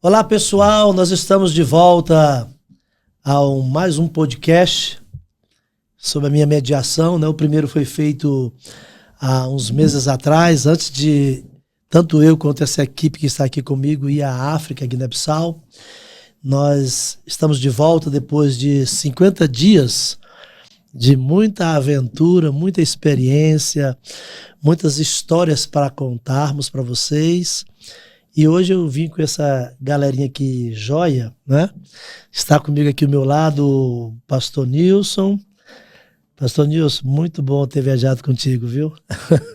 Olá, pessoal, nós estamos de volta a mais um podcast sobre a minha mediação, né? O primeiro foi feito há uns meses atrás, antes de tanto eu quanto essa equipe que está aqui comigo ir à África, Guiné-Bissau. Nós estamos de volta depois de 50 dias de muita aventura, muita experiência, muitas histórias para contarmos para vocês. E hoje eu vim com essa galerinha aqui joia, né? Está comigo aqui ao meu lado o Pastor Nilson. Pastor Nilson, muito bom ter viajado contigo, viu?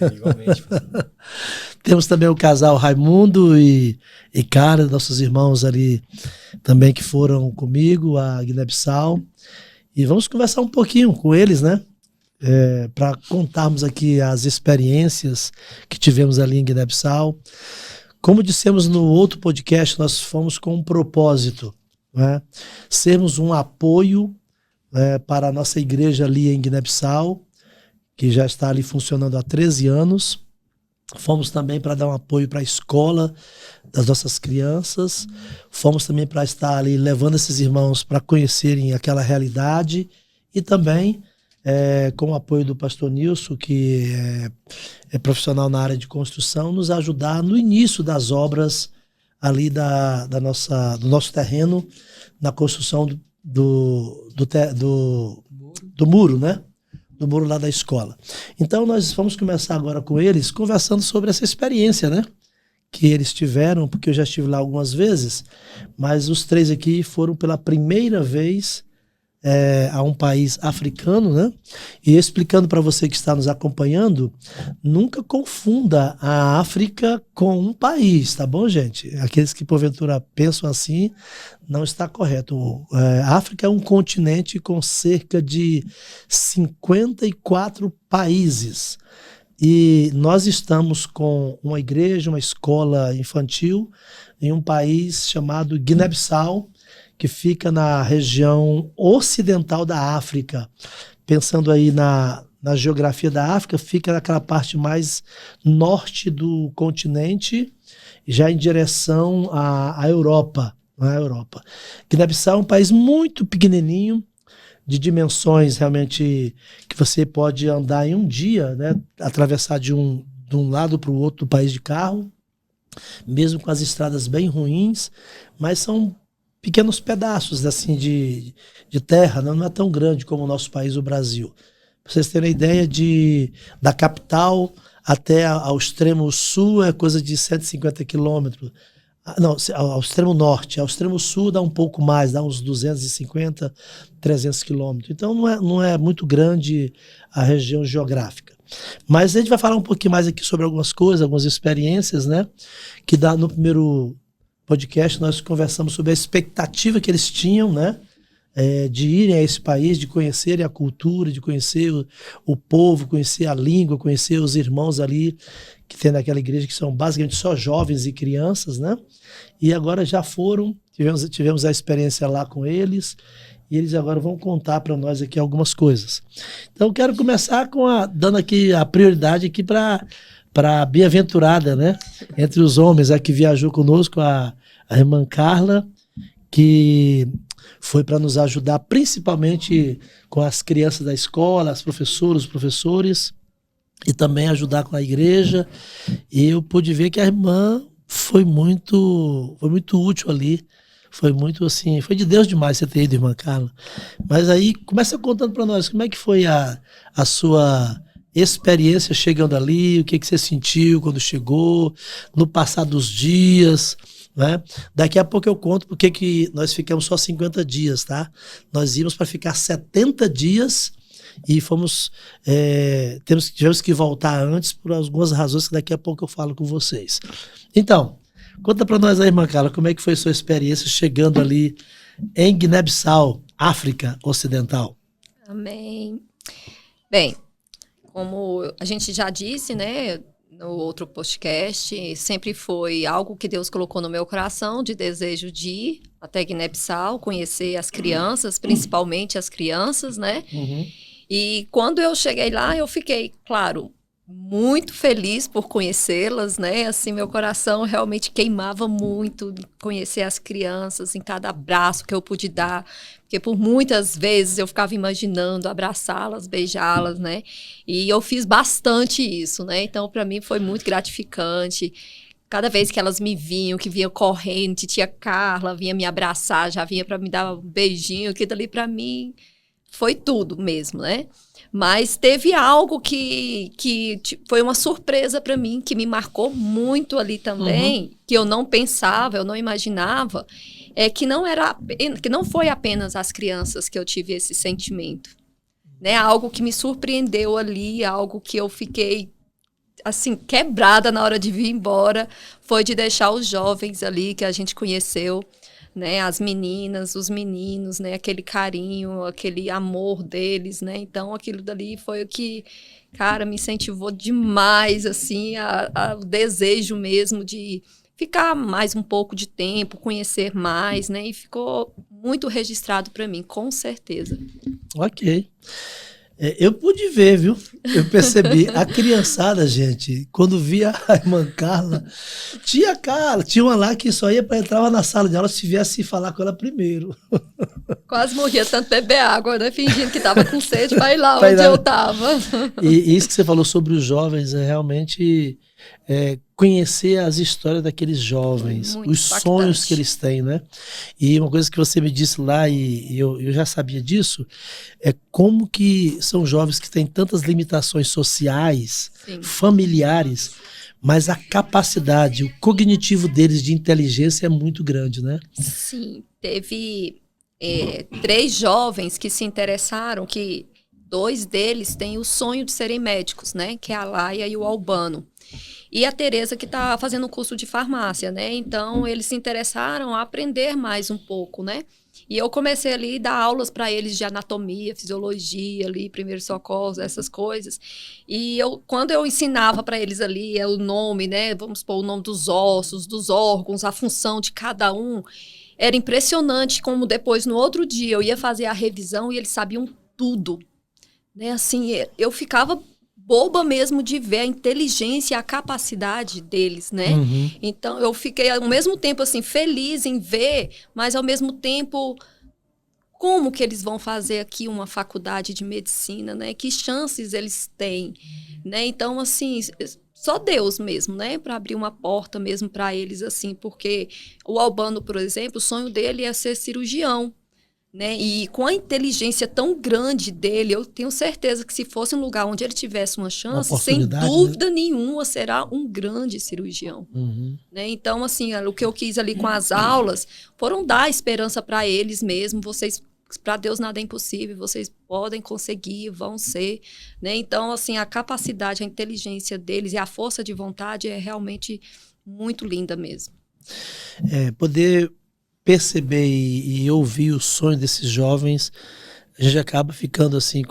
Igualmente. Temos também o casal Raimundo e Cara, nossos irmãos ali também que foram comigo a Guiné-Bissau. E vamos conversar um pouquinho com eles, né? Para contarmos aqui as experiências que tivemos ali em Guiné-Bissau. Como dissemos no outro podcast, nós fomos com um propósito, né? Sermos um apoio para a nossa igreja ali em Guiné-Bissau, que já está ali funcionando há 13 anos. Fomos também para dar um apoio para a escola das nossas crianças. Fomos também para estar ali levando esses irmãos para conhecerem aquela realidade e também com o apoio do pastor Nilson, que é profissional na área de construção, nos ajudar no início das obras ali do nosso terreno, na construção do muro, né? Do muro lá da escola. Então nós vamos começar agora com eles, conversando sobre essa experiência, né? Que eles tiveram, porque eu já estive lá algumas vezes, mas os três aqui foram pela primeira vez a um país africano, né? E explicando para você que está nos acompanhando, nunca confunda a África com um país, tá bom, gente? Aqueles que porventura pensam assim, não está correto. A África é um continente com cerca de 54 países. E nós estamos com uma igreja, uma escola infantil em um país chamado Guiné-Bissau, que fica na região ocidental da África. Pensando aí na geografia da África, fica naquela parte mais norte do continente, já em direção à Europa. Guiné-Bissau é um país muito pequenininho, de dimensões realmente que você pode andar em um dia, né? Atravessar de um lado para o outro do país de carro, mesmo com as estradas bem ruins, mas são pequenos pedaços assim, de terra, não é tão grande como o nosso país, o Brasil. Para vocês terem ideia, da capital até ao extremo sul é coisa de 150 quilômetros. Não, ao extremo norte. Ao extremo sul dá um pouco mais, dá uns 250, 300 quilômetros. Então não é muito grande a região geográfica. Mas a gente vai falar um pouquinho mais aqui sobre algumas coisas, algumas experiências, né? Que no primeiro podcast nós conversamos sobre a expectativa que eles tinham, né? De irem a esse país, de conhecerem a cultura, de conhecer o povo, conhecer a língua, conhecer os irmãos ali que tem naquela igreja, que são basicamente só jovens e crianças, né? E agora já tivemos a experiência lá com eles, e eles agora vão contar para nós aqui algumas coisas. Então eu quero começar dando aqui a prioridade aqui para a bem-aventurada, né? Entre os homens, a que viajou conosco, a irmã Carla, que foi para nos ajudar principalmente com as crianças da escola, as professoras, os professores, e também ajudar com a igreja. E eu pude ver que a irmã foi muito útil ali. Foi muito assim, foi de Deus demais você ter ido, irmã Carla. Mas aí, começa contando para nós, como é que foi a sua experiência chegando ali, o que você sentiu quando chegou, no passar dos dias, né? Daqui a pouco eu conto porque que nós ficamos só 50 dias, tá? Nós íamos para ficar 70 dias e tivemos que voltar antes por algumas razões que daqui a pouco eu falo com vocês. Então, conta para nós aí, irmã Carla, como é que foi a sua experiência chegando ali em Guiné-Bissau, África Ocidental? Amém. Bem, como a gente já disse, né, no outro podcast, sempre foi algo que Deus colocou no meu coração, de desejo de ir até Guiné-Bissau, conhecer as crianças, principalmente as crianças, né? Uhum. E quando eu cheguei lá, eu fiquei, claro, muito feliz por conhecê-las, né? Assim, meu coração realmente queimava muito de conhecer as crianças em cada abraço que eu pude dar, porque por muitas vezes eu ficava imaginando abraçá-las, beijá-las, né? E eu fiz bastante isso, né? Então, para mim foi muito gratificante. Cada vez que elas me vinham, que vinham correndo, titia Carla vinha me abraçar, já vinha para me dar um beijinho, aquilo ali para mim foi tudo mesmo, né? Mas teve algo que foi uma surpresa para mim, que me marcou muito ali também, que eu não pensava, eu não imaginava, que não foi apenas as crianças que eu tive esse sentimento, né? Algo que me surpreendeu ali, algo que eu fiquei assim, quebrada na hora de vir embora, foi de deixar os jovens ali que a gente conheceu, né, as meninas, os meninos, né, aquele carinho, aquele amor deles, né, então aquilo dali foi o que, cara, me incentivou demais, assim, o desejo mesmo de ficar mais um pouco de tempo, conhecer mais, né, e ficou muito registrado para mim, com certeza. Ok. Eu pude ver, viu? Eu percebi. A criançada, gente, quando via a irmã Carla, tia Carla, tinha uma lá que só ia para entrar na sala de aula se viesse falar com ela primeiro. Quase morria tanto beber água, né? Fingindo que estava com sede para ir lá onde eu estava. E isso que você falou sobre os jovens é realmente conhecer as histórias daqueles jovens, muito os impactante. Sonhos que eles têm, né? E uma coisa que você me disse lá, e eu já sabia disso, é como que são jovens que têm tantas limitações sociais, sim, familiares, mas a capacidade, o cognitivo deles de inteligência é muito grande, né? Sim, teve 3 jovens que se interessaram, que 2 deles têm o sonho de serem médicos, né? Que é a Laia e o Albano. E a Tereza, que está fazendo o curso de farmácia, né? Então, eles se interessaram a aprender mais um pouco, né? E eu comecei ali a dar aulas para eles de anatomia, fisiologia, ali, primeiros socorros, essas coisas. E quando eu ensinava para eles ali o nome, né? Vamos supor, o nome dos ossos, dos órgãos, a função de cada um, era impressionante como depois, no outro dia, eu ia fazer a revisão e eles sabiam tudo, né? Assim, eu ficava boba mesmo de ver a inteligência e a capacidade deles, né? Uhum. Então, eu fiquei, ao mesmo tempo, assim, feliz em ver, mas, ao mesmo tempo, como que eles vão fazer aqui uma faculdade de medicina, né? Que chances eles têm, né? Então, assim, só Deus mesmo, né? Para abrir uma porta mesmo para eles, assim, porque o Albano, por exemplo, o sonho dele é ser cirurgião, né? E com a inteligência tão grande dele, eu tenho certeza que se fosse um lugar onde ele tivesse uma chance, sem dúvida nenhuma, será um grande cirurgião. Uhum. Né? Então, assim, o que eu quis ali com as aulas foram dar esperança para eles mesmo. Vocês, para Deus nada é impossível, vocês podem conseguir, vão ser. Né? Então, assim, a capacidade, a inteligência deles e a força de vontade é realmente muito linda mesmo. Poder perceber e ouvir o sonho desses jovens, a gente acaba ficando assim,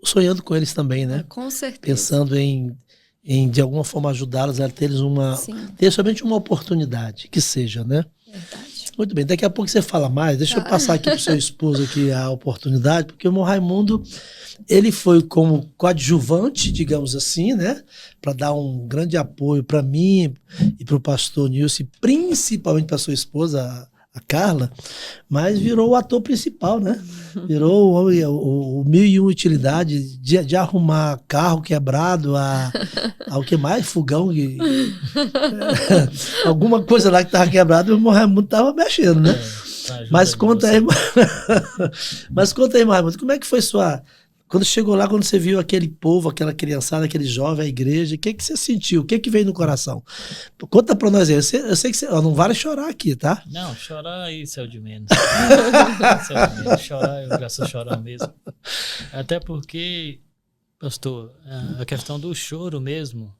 sonhando com eles também, né? Com certeza. Pensando em de alguma forma ajudá-los a ter somente uma oportunidade, que seja, né? Verdade. Muito bem, daqui a pouco você fala mais, deixa eu passar aqui para o seu esposo aqui a oportunidade, porque o irmão Raimundo, ele foi como coadjuvante, digamos assim, né? Para dar um grande apoio para mim e para o pastor Nilson, e principalmente para sua esposa, a Carla, mas virou o ator principal, né? Virou o 1001 utilidade de arrumar carro quebrado ao que mais, fogão, alguma coisa lá que estava quebrado, o irmão Raimundo estava mexendo, né? Mas conta aí, irmão Raimundo, como é que foi quando chegou lá, quando você viu aquele povo, aquela criançada, aquele jovem, a igreja, o que você sentiu? O que veio no coração? Conta pra nós aí. Eu sei que não vale chorar aqui, tá? Não, chorar isso é o de menos. Isso é o de menos. Chorar, eu já sou chorão mesmo. Até porque, pastor, a questão do choro mesmo,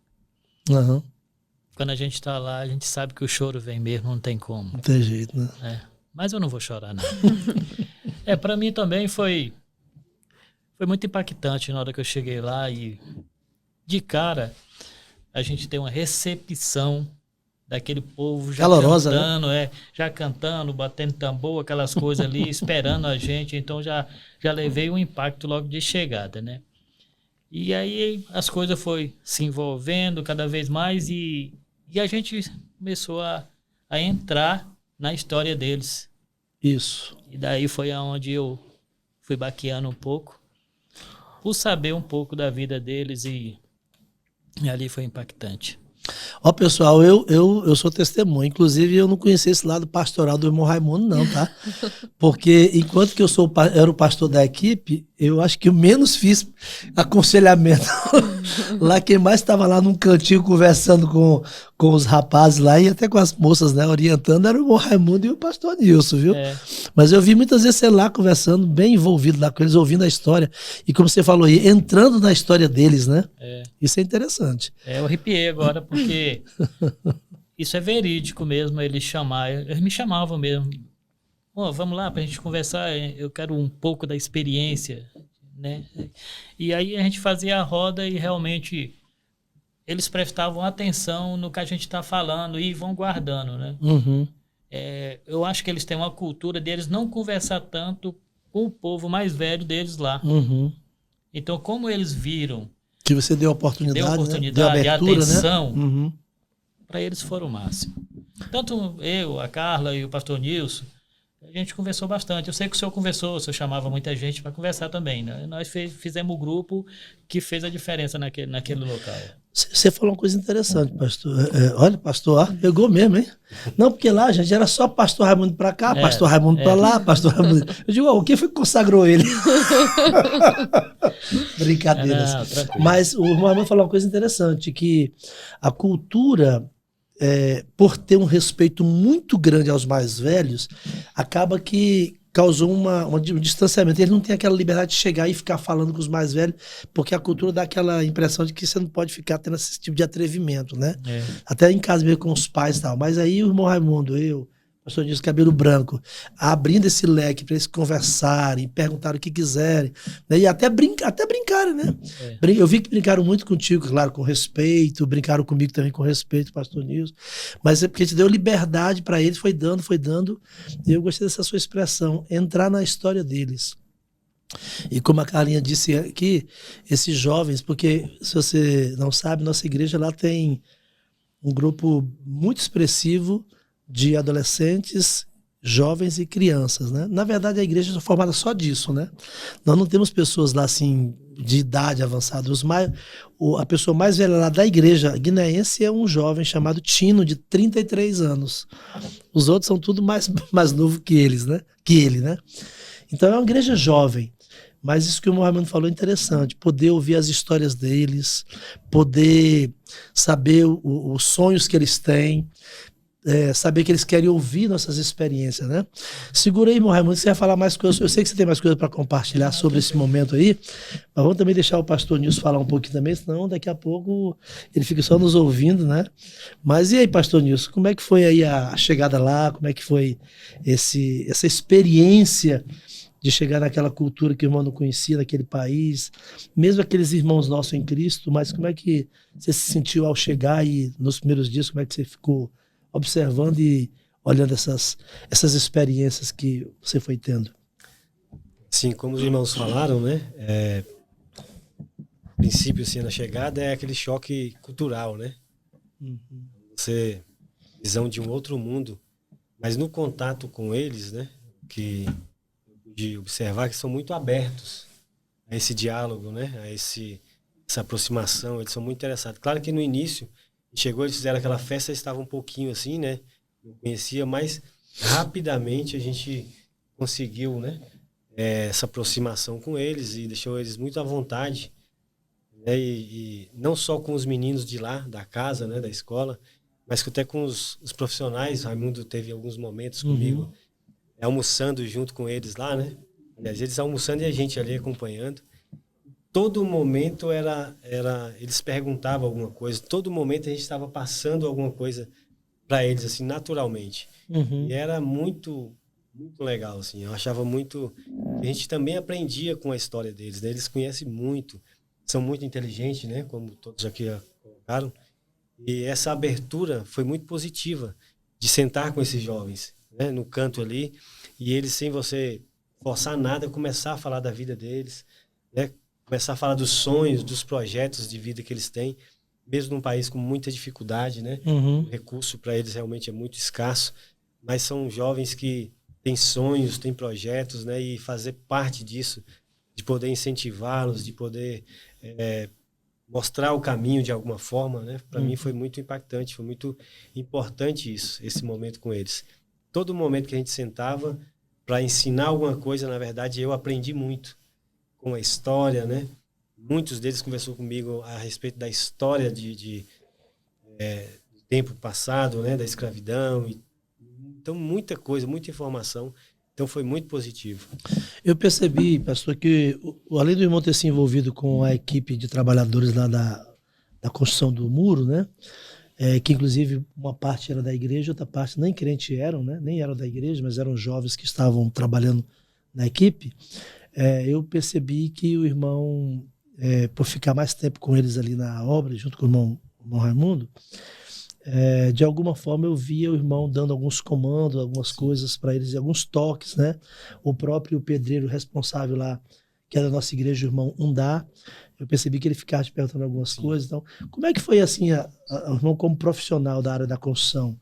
quando a gente tá lá, a gente sabe que o choro vem mesmo, não tem como. Não tem jeito, né? Mas eu não vou chorar, não. Pra mim também foi muito impactante na hora que eu cheguei lá e, de cara, a gente tem uma recepção daquele povo já calorosa, cantando, né? Já cantando, batendo tambor, aquelas coisas ali, esperando a gente. Então, já levei um impacto logo de chegada, né? E aí as coisas foi se envolvendo cada vez mais e a gente começou a entrar na história deles. Isso. E daí foi aonde eu fui baqueando um pouco, por saber um pouco da vida deles e ali foi impactante. Ó, pessoal, eu sou testemunha. Inclusive, eu não conhecia esse lado pastoral do irmão Raimundo, não, tá? Porque enquanto que era o pastor da equipe, eu acho que eu menos fiz aconselhamento. Lá, quem mais estava lá num cantinho conversando com os rapazes lá e até com as moças, né, orientando, era o irmão Raimundo e o pastor Nilson, viu? Mas eu vi muitas vezes você lá conversando, bem envolvido lá com eles, ouvindo a história. E como você falou aí, entrando na história deles, né? Isso é interessante. Eu arrepiei agora, porque isso é verídico mesmo, eles me chamavam mesmo. Vamos lá pra gente conversar, eu quero um pouco da experiência, né? E aí a gente fazia a roda e realmente eles prestavam atenção no que a gente está falando e vão guardando, né? Uhum. Eu acho que eles têm uma cultura deles não conversar tanto com o povo mais velho deles lá. Uhum. Então, como eles viram que você deu oportunidade, né? Deu abertura, atenção, né? Uhum. Para eles foram o máximo. Tanto eu, a Carla e o pastor Nilson, a gente conversou bastante. Eu sei que o senhor conversou, o senhor chamava muita gente para conversar também, né? Nós fizemos o grupo que fez a diferença naquele local. Você falou uma coisa interessante, pastor. Olha, pastor, pegou mesmo, hein? Não, porque lá, gente, era só pastor Raimundo para cá, pastor Raimundo para lá, pastor Raimundo. Eu digo, o que foi que consagrou ele? Brincadeiras. Não, mas o irmão Raimundo falou uma coisa interessante, que a cultura, por ter um respeito muito grande aos mais velhos, acaba que causou um distanciamento. Ele não tem aquela liberdade de chegar e ficar falando com os mais velhos, porque a cultura dá aquela impressão de que você não pode ficar tendo esse tipo de atrevimento, né? Até em casa mesmo com os pais e tal. Mas aí o irmão Raimundo, pastor Nilson, cabelo branco, abrindo esse leque para eles conversarem, perguntarem o que quiserem, né? E até brincarem, né? Eu vi que brincaram muito contigo, claro, com respeito, brincaram comigo também com respeito, pastor Nilson, mas é porque a gente deu liberdade para eles, foi dando, e eu gostei dessa sua expressão, entrar na história deles. E como a Carlinha disse aqui, esses jovens, porque se você não sabe, nossa igreja lá tem um grupo muito expressivo de adolescentes, jovens e crianças, né? Na verdade, a igreja é formada só disso, né? Nós não temos pessoas lá, assim, de idade avançada. A pessoa mais velha lá da igreja guineense é um jovem chamado Tino, de 33 anos. Os outros são tudo mais novo que eles, né? Que ele, né? Então, é uma igreja jovem. Mas isso que o Mohamed falou é interessante, poder ouvir as histórias deles, poder saber os sonhos que eles têm, saber que eles querem ouvir nossas experiências, né? Segura aí, Raimundo, você vai falar mais coisas. Eu sei que você tem mais coisas para compartilhar sobre esse momento aí, mas vamos também deixar o pastor Nilson falar um pouquinho também, senão daqui a pouco ele fica só nos ouvindo, né? Mas e aí, pastor Nilson, como é que foi aí a chegada lá? Como é que foi essa experiência de chegar naquela cultura que o irmão não conhecia, naquele país, mesmo aqueles irmãos nossos em Cristo, mas como é que você se sentiu ao chegar e nos primeiros dias, como é que você ficou observando e olhando essas experiências que você foi tendo? Sim, como os irmãos falaram, né? O princípio, assim, na chegada é aquele choque cultural, né? Você, visão de um outro mundo, mas no contato com eles, né? De observar que são muito abertos a esse diálogo, né? A essa aproximação, eles são muito interessados. Claro que no início, chegou, eles fizeram aquela festa, eles estavam um pouquinho assim, né? Não conhecia, mas rapidamente a gente conseguiu, né? Essa aproximação com eles e deixou eles muito à vontade, né? E não só com os meninos de lá, da casa, né? Da escola, mas até com os profissionais. Raimundo teve alguns momentos comigo, almoçando junto com eles lá, né? Aliás, eles almoçando e a gente ali acompanhando. Todo momento eles perguntavam alguma coisa, todo momento a gente estava passando alguma coisa para eles, assim, naturalmente. E era muito, muito legal, assim. Eu achava muito... A gente também aprendia com a história deles, né? Eles conhecem muito, são muito inteligentes, né? Como todos aqui colocaram. E essa abertura foi muito positiva, de sentar com esses jovens, né? No canto ali, e eles, sem você forçar nada, começar a falar da vida deles, né? começar a falar dos sonhos, dos projetos de vida que eles têm, mesmo num país com muita dificuldade, né? O recurso para eles realmente é muito escasso, mas são jovens que têm sonhos, têm projetos, né? E fazer parte disso, de poder incentivá-los, de poder mostrar o caminho de alguma forma, né? Para mim foi muito impactante, foi muito importante isso, esse momento com eles. Todo momento que a gente sentava para ensinar alguma coisa, na verdade, eu aprendi muito com a história, né? Muitos deles conversou comigo a respeito da história de tempo passado, né? Da escravidão. Então, muita coisa, muita informação. Então, foi muito positivo. Eu percebi, pastor, que além do irmão ter se envolvido com a equipe de trabalhadores lá da construção do muro, né? Que inclusive uma parte era da igreja, outra parte nem crente eram, né? Nem eram da igreja, mas eram jovens que estavam trabalhando na equipe. Eu percebi que o irmão, por ficar mais tempo com eles ali na obra, junto com o irmão Raimundo, de alguma forma eu via o irmão dando alguns comandos, algumas coisas para eles, alguns toques, né? O próprio pedreiro responsável lá, que era da nossa igreja, o irmão Undá, eu percebi que ele ficava te perguntando algumas coisas. Então, como é que foi assim, o irmão como profissional da área da construção?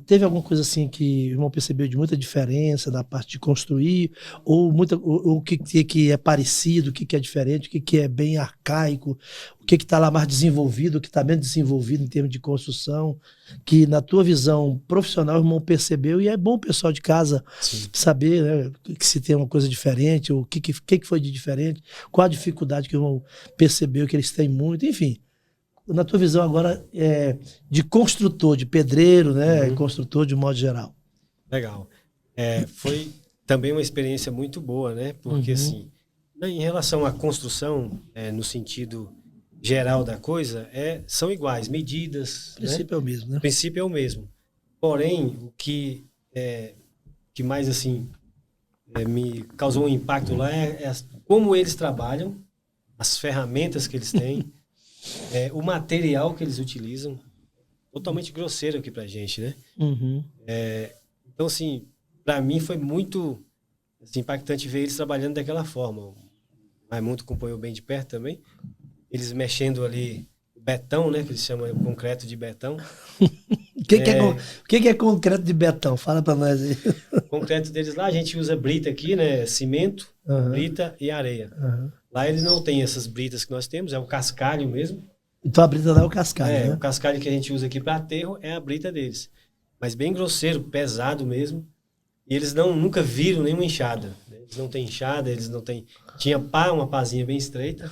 Teve alguma coisa assim que o irmão percebeu de muita diferença da parte de construir, ou o que é parecido, o que é diferente, o que é bem arcaico, o que está lá mais desenvolvido, o que está menos desenvolvido em termos de construção, que na tua visão profissional o irmão percebeu, e é bom o pessoal de casa saber, né, que se tem uma coisa diferente, o que foi de diferente, qual a dificuldade que o irmão percebeu que eles têm muito, enfim. Na tua visão agora de construtor, de pedreiro, né? Construtor de modo geral. Legal. Foi também uma experiência muito boa, né? Porque assim, em relação à construção, no sentido geral da coisa, são iguais, medidas. O princípio é o mesmo, né? O princípio é o mesmo. Porém, o que mais assim me causou um impacto lá é como eles trabalham, as ferramentas que eles têm. O material que eles utilizam, totalmente grosseiro aqui pra gente, né? Então, assim, pra mim foi muito impactante ver eles trabalhando daquela forma. O Raimundo acompanhou bem de perto também. Eles mexendo ali o betão, né? Que eles chamam o concreto de betão. O que é concreto de betão? Fala pra nós aí. O concreto deles lá, a gente usa brita aqui, né? Cimento, brita e areia. Lá eles não têm essas britas que nós temos, é o cascalho mesmo. Então a brita lá é o cascalho, né? O cascalho que a gente usa aqui para aterro é a brita deles. Mas bem grosseiro, pesado mesmo. E eles nunca viram nenhuma enxada. Né? Eles não têm enxada, eles não têm... Tinha uma pazinha bem estreita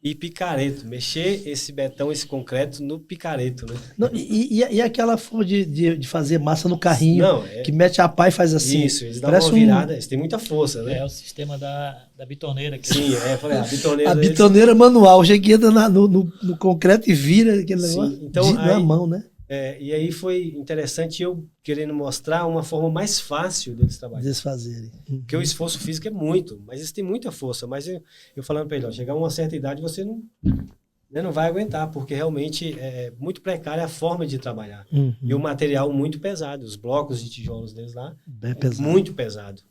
e picareto. Mexer esse betão, esse concreto no picareto, né? Não, e aquela forma de fazer massa no carrinho, que mete a pá e faz assim. Isso, eles dão uma virada, eles têm muita força, né? É o sistema da bitoneira. Sim, falei, a bitoneira. A bitoneira manual, chega entra no concreto e vira aquele negócio. Então, na mão, né? E aí foi interessante eu querendo mostrar uma forma mais fácil deles trabalharem. Deles fazerem. Porque o esforço físico é muito, mas eles têm muita força. Mas eu falando para ele, chegar a uma certa idade você não vai aguentar, porque realmente é muito precária a forma de trabalhar. E o material muito pesado, os blocos de tijolos deles lá, bem pesado. Muito pesado.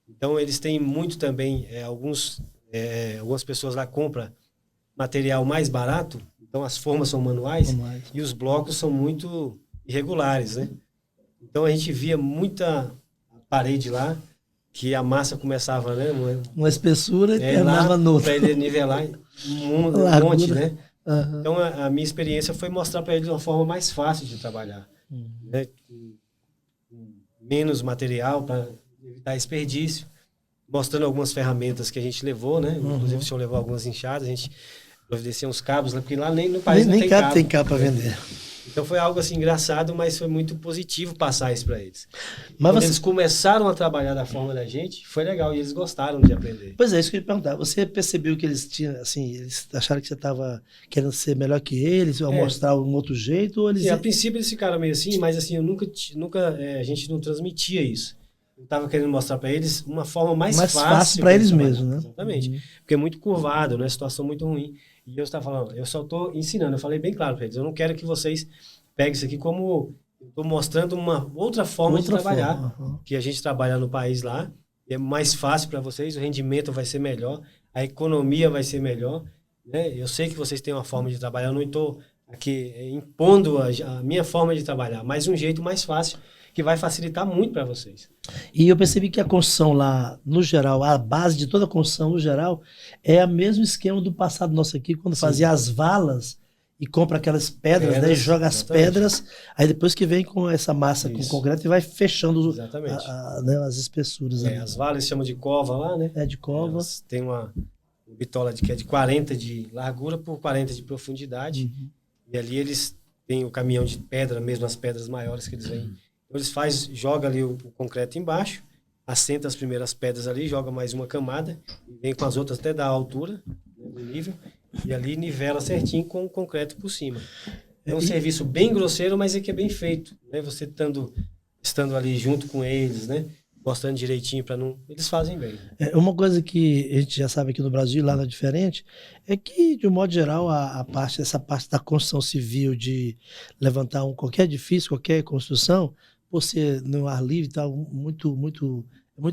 Então eles têm muito também, algumas pessoas lá compram material mais barato, então as formas são manuais. E os blocos são muito irregulares, né? Então a gente via muita parede lá, que a massa começava, né? Uma espessura e terminava noutra. Para ele nivelar um monte, né? Então a minha experiência foi mostrar para ele uma forma mais fácil de trabalhar. Né? Menos material para evitar desperdício. Mostrando algumas ferramentas que a gente levou, né? Inclusive o senhor levou algumas enxadas, a gente providenciou uns cabos, né? Porque lá nem no país não tem cabo. Tem cabo para vender. Então foi algo assim engraçado, mas foi muito positivo passar isso para eles. Quando eles começaram a trabalhar da forma da gente, foi legal e eles gostaram de aprender. Pois é, isso que eu ia perguntar. Você percebeu que eles tinham, assim, eles acharam que você estava querendo ser melhor que eles, ou mostrar um outro jeito, ou eles... A princípio eles ficaram meio assim, mas assim, a gente não transmitia isso. Eu estava querendo mostrar para eles uma forma mais fácil para eles mesmos, né? Exatamente. Porque é muito curvado, né? Situação muito ruim. E eu estava falando, eu só estou ensinando. Eu falei bem claro para eles, eu não quero que vocês peguem isso aqui como... Eu estou mostrando uma outra forma de trabalhar. Que a gente trabalha no país lá. É mais fácil para vocês, o rendimento vai ser melhor. a economia vai ser melhor, né? Eu sei que vocês têm uma forma de trabalhar, eu não estou aqui impondo a minha forma de trabalhar, mas um jeito mais fácil, que vai facilitar muito para vocês. E eu percebi que a construção lá, no geral, a base de toda a construção, no geral, é o mesmo esquema do passado nosso aqui, quando fazia as valas e compra aquelas pedras, né, e joga as pedras, aí depois que vem com essa massa com concreto e vai fechando né, as espessuras. As valas chamam de cova lá, né? De cova. Tem uma bitola que é de 40 de largura por 40 de profundidade. E ali eles têm o caminhão de pedra, mesmo as pedras maiores que eles vêm. Então eles joga ali o concreto embaixo, assenta as primeiras pedras ali, joga mais uma camada, e vem com as outras até dar a altura, né, do nível, e ali nivela certinho com o concreto por cima. É um serviço bem grosseiro, mas é que é bem feito, né? Você estando ali junto com eles, né? Mostrando direitinho para não... Eles fazem bem. Uma coisa que a gente já sabe aqui no Brasil, lá não é diferente, é que, de um modo geral, essa parte da construção civil, de levantar qualquer edifício, qualquer construção, por ser no ar livre, tá muito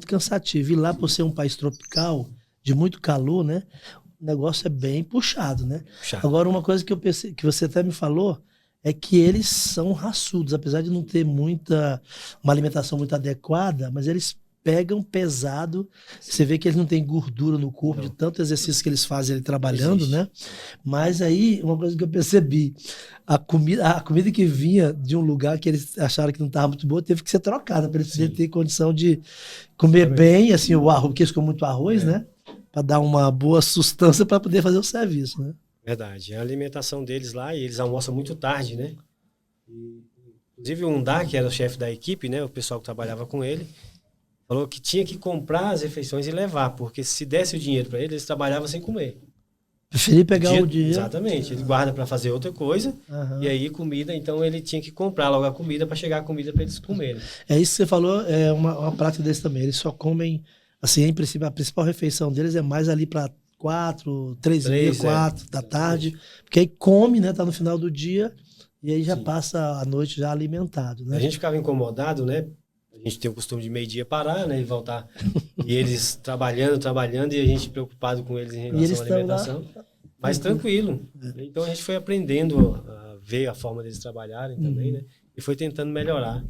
cansativo. E lá, por ser um país tropical, de muito calor, né? O negócio é bem puxado, né? Agora, uma coisa que eu pensei, que você até me falou, é que eles são raçudos, apesar de não ter uma alimentação muito adequada, mas eles pegam pesado. Você vê que eles não têm gordura no corpo, de tanto exercício que eles fazem ali trabalhando, né? Mas aí, uma coisa que eu percebi, a comida que vinha de um lugar que eles acharam que não estava muito boa, teve que ser trocada, para eles poderem ter condição de comer bem, assim, o arroz, porque eles comem muito arroz, né? Para dar uma boa sustância para poder fazer o serviço, né? Verdade. A alimentação deles lá, e eles almoçam muito tarde, né? Inclusive o Undar, que era o chefe da equipe, né? O pessoal que trabalhava com ele, falou que tinha que comprar as refeições e levar, porque se desse o dinheiro para eles trabalhavam sem comer. Preferi pegar o dinheiro. Exatamente. Ele guarda para fazer outra coisa, e aí comida, então ele tinha que comprar logo a comida para chegar a comida para eles comerem. É isso que você falou, é uma prática deles também. Eles só comem, assim, em princípio, a principal refeição deles é mais ali para 3h30, 4 da tarde, porque aí come, né, tá no final do dia, e aí já passa a noite já alimentado, né? A gente ficava incomodado, né? A gente tem o costume de meio-dia parar, né, e voltar. E eles trabalhando, e a gente preocupado com eles em relação à alimentação. Mas tranquilo. Então a gente foi aprendendo a ver a forma deles trabalharem também, né? E foi tentando melhorar.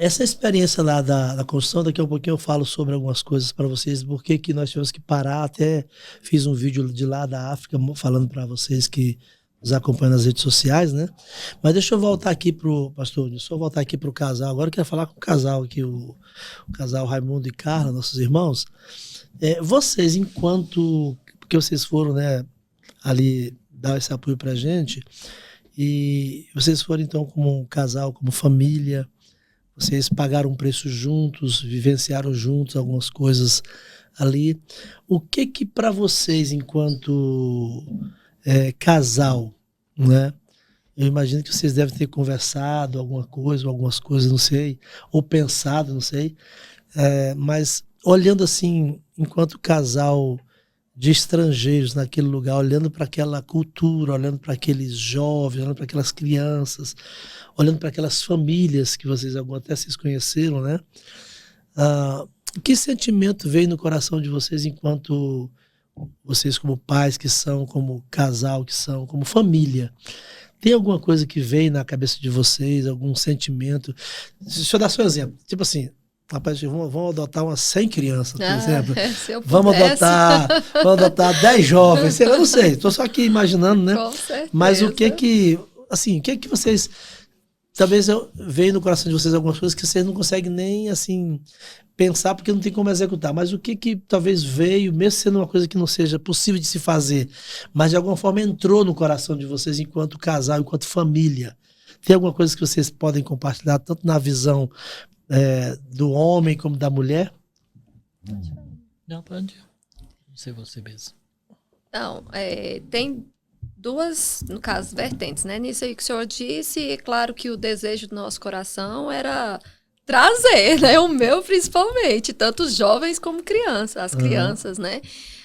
Essa experiência lá da construção, daqui a um pouquinho eu falo sobre algumas coisas para vocês, porque que nós tivemos que parar, até fiz um vídeo de lá da África falando para vocês que nos acompanham nas redes sociais, né? Mas deixa eu voltar aqui pro pastor, deixa eu voltar aqui pro casal. Agora eu quero falar com o casal aqui, o casal Raimundo e Carla, nossos irmãos. Vocês, porque vocês foram, né, ali dar esse apoio pra gente, e vocês foram então como um casal, como família, vocês pagaram um preço juntos, vivenciaram juntos algumas coisas ali. O que para vocês, enquanto casal, né? Eu imagino que vocês devem ter conversado algumas coisas, não sei, ou pensado, não sei. Mas olhando assim, enquanto casal de estrangeiros naquele lugar, olhando para aquela cultura, olhando para aqueles jovens, olhando para aquelas crianças, olhando para aquelas famílias que vocês até se conheceram, né? Que sentimento veio no coração de vocês enquanto vocês como pais que são, como casal que são, como família? Tem alguma coisa que veio na cabeça de vocês, algum sentimento? Deixa eu dar só um exemplo. Tipo assim, rapaz, vamos adotar umas 100 crianças, por exemplo. Vamos adotar 10 jovens. Eu não sei, estou só aqui imaginando, né? Com certeza. Mas o que vocês... Talvez veio no coração de vocês algumas coisas que vocês não conseguem nem, assim, pensar, porque não tem como executar. Mas o que talvez veio, mesmo sendo uma coisa que não seja possível de se fazer, mas de alguma forma entrou no coração de vocês enquanto casal, enquanto família? Tem alguma coisa que vocês podem compartilhar, tanto na visão do homem como da mulher? Não, pode. Não sei você mesmo. Não, tem duas, no caso, vertentes, né? Nisso aí que o senhor disse, é claro que o desejo do nosso coração era trazer, né? O meu principalmente, tanto os jovens como crianças, as crianças, né?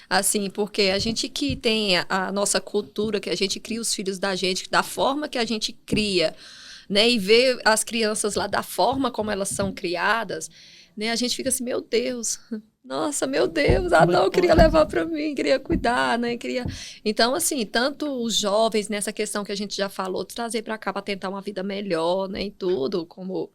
Assim, porque a gente que tem a nossa cultura, que a gente cria os filhos da gente, da forma que a gente cria, né? E ver as crianças lá da forma como elas são criadas, né? A gente fica assim, meu Deus, nossa, meu Deus, Adão queria levar para mim, queria cuidar, né? Então, assim, tanto os jovens nessa questão que a gente já falou, de trazer para cá para tentar uma vida melhor, né? E tudo, como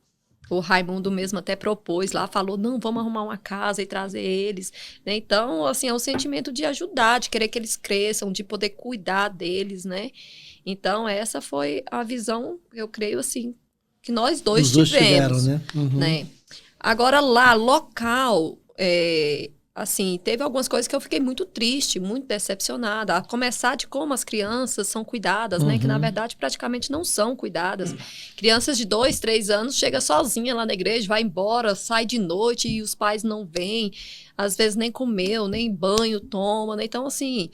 o Raimundo mesmo até propôs lá, falou, não, vamos arrumar uma casa e trazer eles, né? Então, assim, é o sentimento de ajudar, de querer que eles cresçam, de poder cuidar deles, né? Então, essa foi a visão, eu creio, assim, que nós dois tivemos, tiveram, né? Agora, lá, local, assim, teve algumas coisas que eu fiquei muito triste, muito decepcionada. A começar de como as crianças são cuidadas, né? Que, na verdade, praticamente não são cuidadas. Crianças de 2, 3 anos chega sozinha lá na igreja, vai embora, sai de noite e os pais não vêm. Às vezes nem comeu, nem banho toma, né? Então, assim,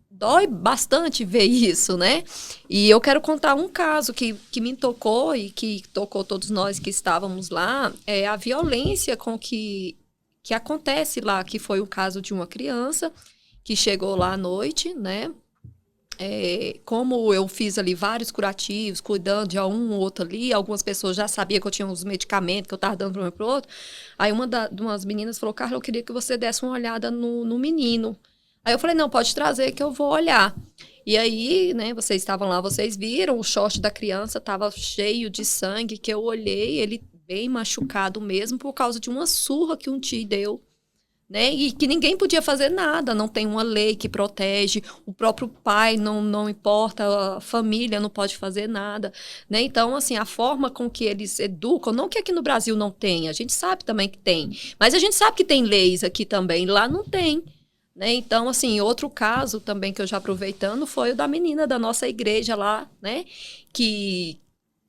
dói bastante ver isso, né? E eu quero contar um caso que me tocou e que tocou todos nós que estávamos lá, é a violência com que acontece lá, que foi o caso de uma criança que chegou lá à noite, né? Como eu fiz ali vários curativos, cuidando de um ou outro ali, algumas pessoas já sabiam que eu tinha uns medicamentos que eu estava dando para um e para o outro. Aí umas meninas falou, Carla, eu queria que você desse uma olhada no menino. Aí eu falei, não, pode trazer que eu vou olhar. E aí, né, vocês estavam lá, vocês viram, o short da criança estava cheio de sangue, que eu olhei, ele bem machucado mesmo, por causa de uma surra que um tio deu, né, e que ninguém podia fazer nada, não tem uma lei que protege, o próprio pai não importa, a família não pode fazer nada, né, então, assim, a forma com que eles educam, não que aqui no Brasil não tem, a gente sabe também que tem, mas a gente sabe que tem leis aqui também, lá não tem, né? Então, assim, outro caso também que eu já aproveitando foi o da menina da nossa igreja lá, né? Que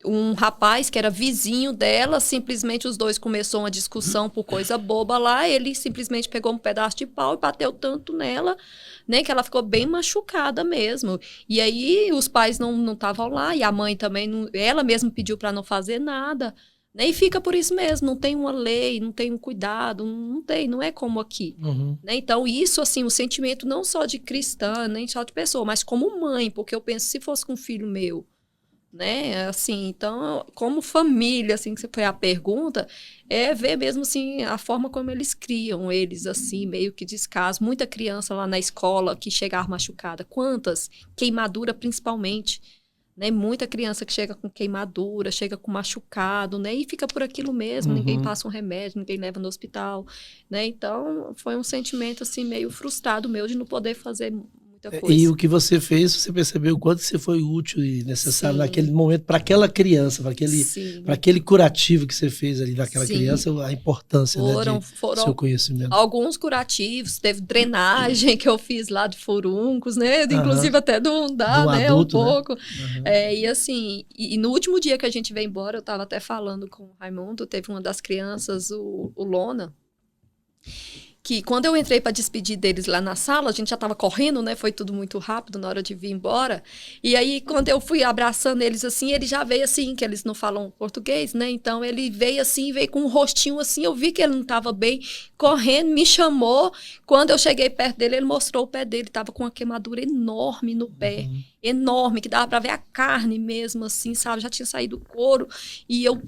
um rapaz que era vizinho dela, simplesmente os dois começaram uma discussão por coisa boba lá, ele simplesmente pegou um pedaço de pau e bateu tanto nela, né? Que ela ficou bem machucada mesmo. E aí os pais não estavam lá e a mãe também, ela mesma pediu para não fazer nada. Né? E fica por isso mesmo, não tem uma lei, não tem um cuidado, não é como aqui. Né? Então, isso, assim, o sentimento não só de cristã, nem só de pessoa, mas como mãe, porque eu penso, se fosse com um filho meu, né, assim, então, como família, assim, que foi a pergunta, é ver mesmo, assim, a forma como eles criam eles, assim, meio que descaso. Muita criança lá na escola que chega machucada, quantas? Queimadura, principalmente. Né? Muita criança que chega com queimadura, chega com machucado, né? E fica por aquilo mesmo, ninguém passa um remédio, ninguém leva no hospital, né? Então, foi um sentimento, assim, meio frustrado meu de não poder fazer muita coisa. E o que você fez, você percebeu o quanto você foi útil e necessário naquele momento para aquela criança, para aquele curativo que você fez ali naquela criança, a importância foram do seu conhecimento. Alguns curativos, teve drenagem que eu fiz lá de furuncos, né? Inclusive até do né? Adulto, um pouco. Né? E assim, e no último dia que a gente veio embora, eu estava até falando com o Raimundo, teve uma das crianças, o Lona, que quando eu entrei para despedir deles lá na sala, a gente já estava correndo, né? Foi tudo muito rápido na hora de vir embora. E aí, quando eu fui abraçando eles assim, ele já veio assim, que eles não falam português, né? Então, ele veio assim, veio com um rostinho assim, eu vi que ele não estava bem, correndo, me chamou. Quando eu cheguei perto dele, ele mostrou o pé dele, estava com uma queimadura enorme no pé. Enorme, que dava para ver a carne mesmo, assim, sabe? Já tinha saído o couro. E eu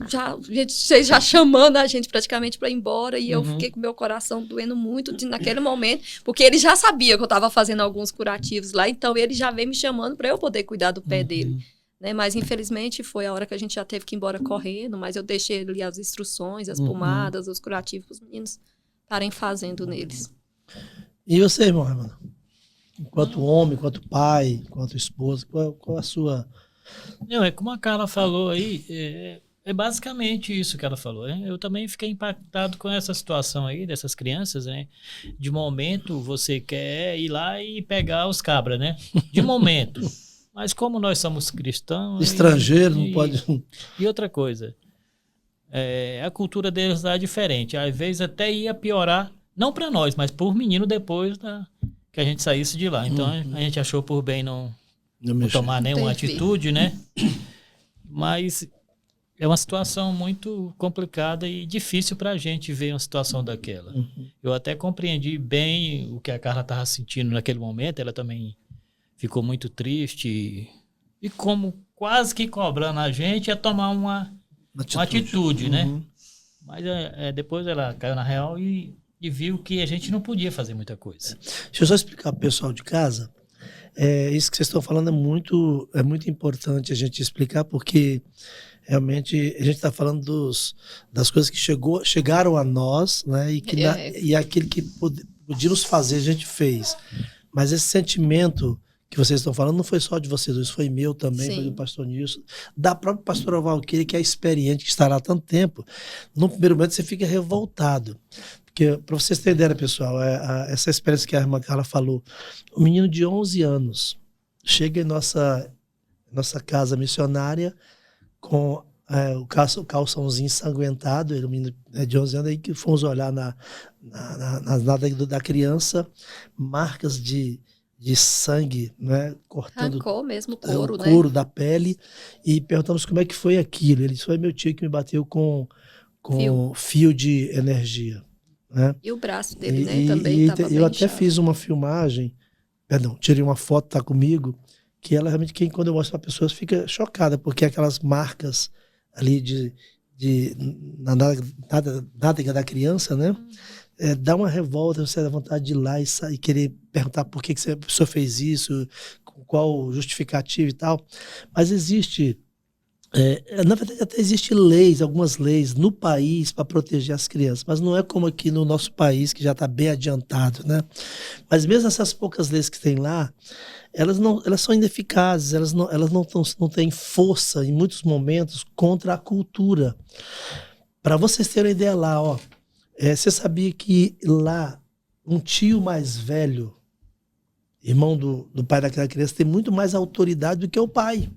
vocês já chamando a gente praticamente para ir embora. E eu fiquei com meu coração doendo muito naquele momento, porque ele já sabia que eu estava fazendo alguns curativos lá, então ele já veio me chamando para eu poder cuidar do pé dele. Né? Mas, infelizmente, foi a hora que a gente já teve que ir embora correndo, mas eu deixei ali as instruções, as pomadas, os curativos para os meninos estarem fazendo neles. E você, irmão Raimundo? Enquanto homem, enquanto pai, enquanto esposa, qual a sua... Não, é como a Carla falou aí, é basicamente isso que ela falou. Né? Eu também fiquei impactado com essa situação aí, dessas crianças, né? De momento, você quer ir lá e pegar os cabras, né? De momento. Mas como nós somos cristãos... Estrangeiro, não pode... E outra coisa, a cultura deles lá é diferente. Às vezes até ia piorar, não para nós, mas por menino depois que a gente saísse de lá. Então a gente achou por bem não tomar nenhuma atitude, né? Mas é uma situação muito complicada e difícil para a gente ver uma situação daquela. Eu até compreendi bem o que a Carla estava sentindo naquele momento. Ela também ficou muito triste. E como quase que cobrando a gente a tomar uma atitude, né? Mas depois ela caiu na real e viu que a gente não podia fazer muita coisa. Deixa eu só explicar para o pessoal de casa. Isso que vocês estão falando é muito importante a gente explicar, porque realmente a gente está falando das coisas que chegaram a nós, né? E aquilo que podíamos fazer, a gente fez. Mas esse sentimento que vocês estão falando não foi só de vocês dois, foi meu também, Sim. Foi do pastor Nilson, da própria pastora Valquíria, que é experiente, que está lá há tanto tempo. No primeiro momento você fica revoltado. Porque, para vocês terem ideia, pessoal, essa experiência que a irmã Carla falou, um menino de 11 anos chega em nossa casa missionária com o calçãozinho ensanguentado, ele, um menino de 11 anos, aí que fomos olhar na da criança, marcas de sangue, né, cortando arrancou mesmo o couro, o couro da pele, e perguntamos como é que foi aquilo. Ele disse, foi meu tio que me bateu com fio de energia. Né? E o braço dele, né, também estava bem eu até inchado. fiz uma filmagem, tirei uma foto, tá comigo, que ela realmente, quando eu mostro para pessoas, fica chocada, porque aquelas marcas ali na nádega da criança, né? Dá uma revolta, você dá vontade de ir lá e querer perguntar por que a pessoa fez isso, qual justificativa e tal. Mas existe, na verdade até existem algumas leis no país para proteger as crianças, mas não é como aqui no nosso país, que já está bem adiantado, né? Mas mesmo essas poucas leis que tem lá, elas são ineficazes, elas não têm força em muitos momentos contra a cultura. Para vocês terem uma ideia lá, você sabia que lá um tio mais velho, irmão do pai daquela criança, tem muito mais autoridade do que o pai.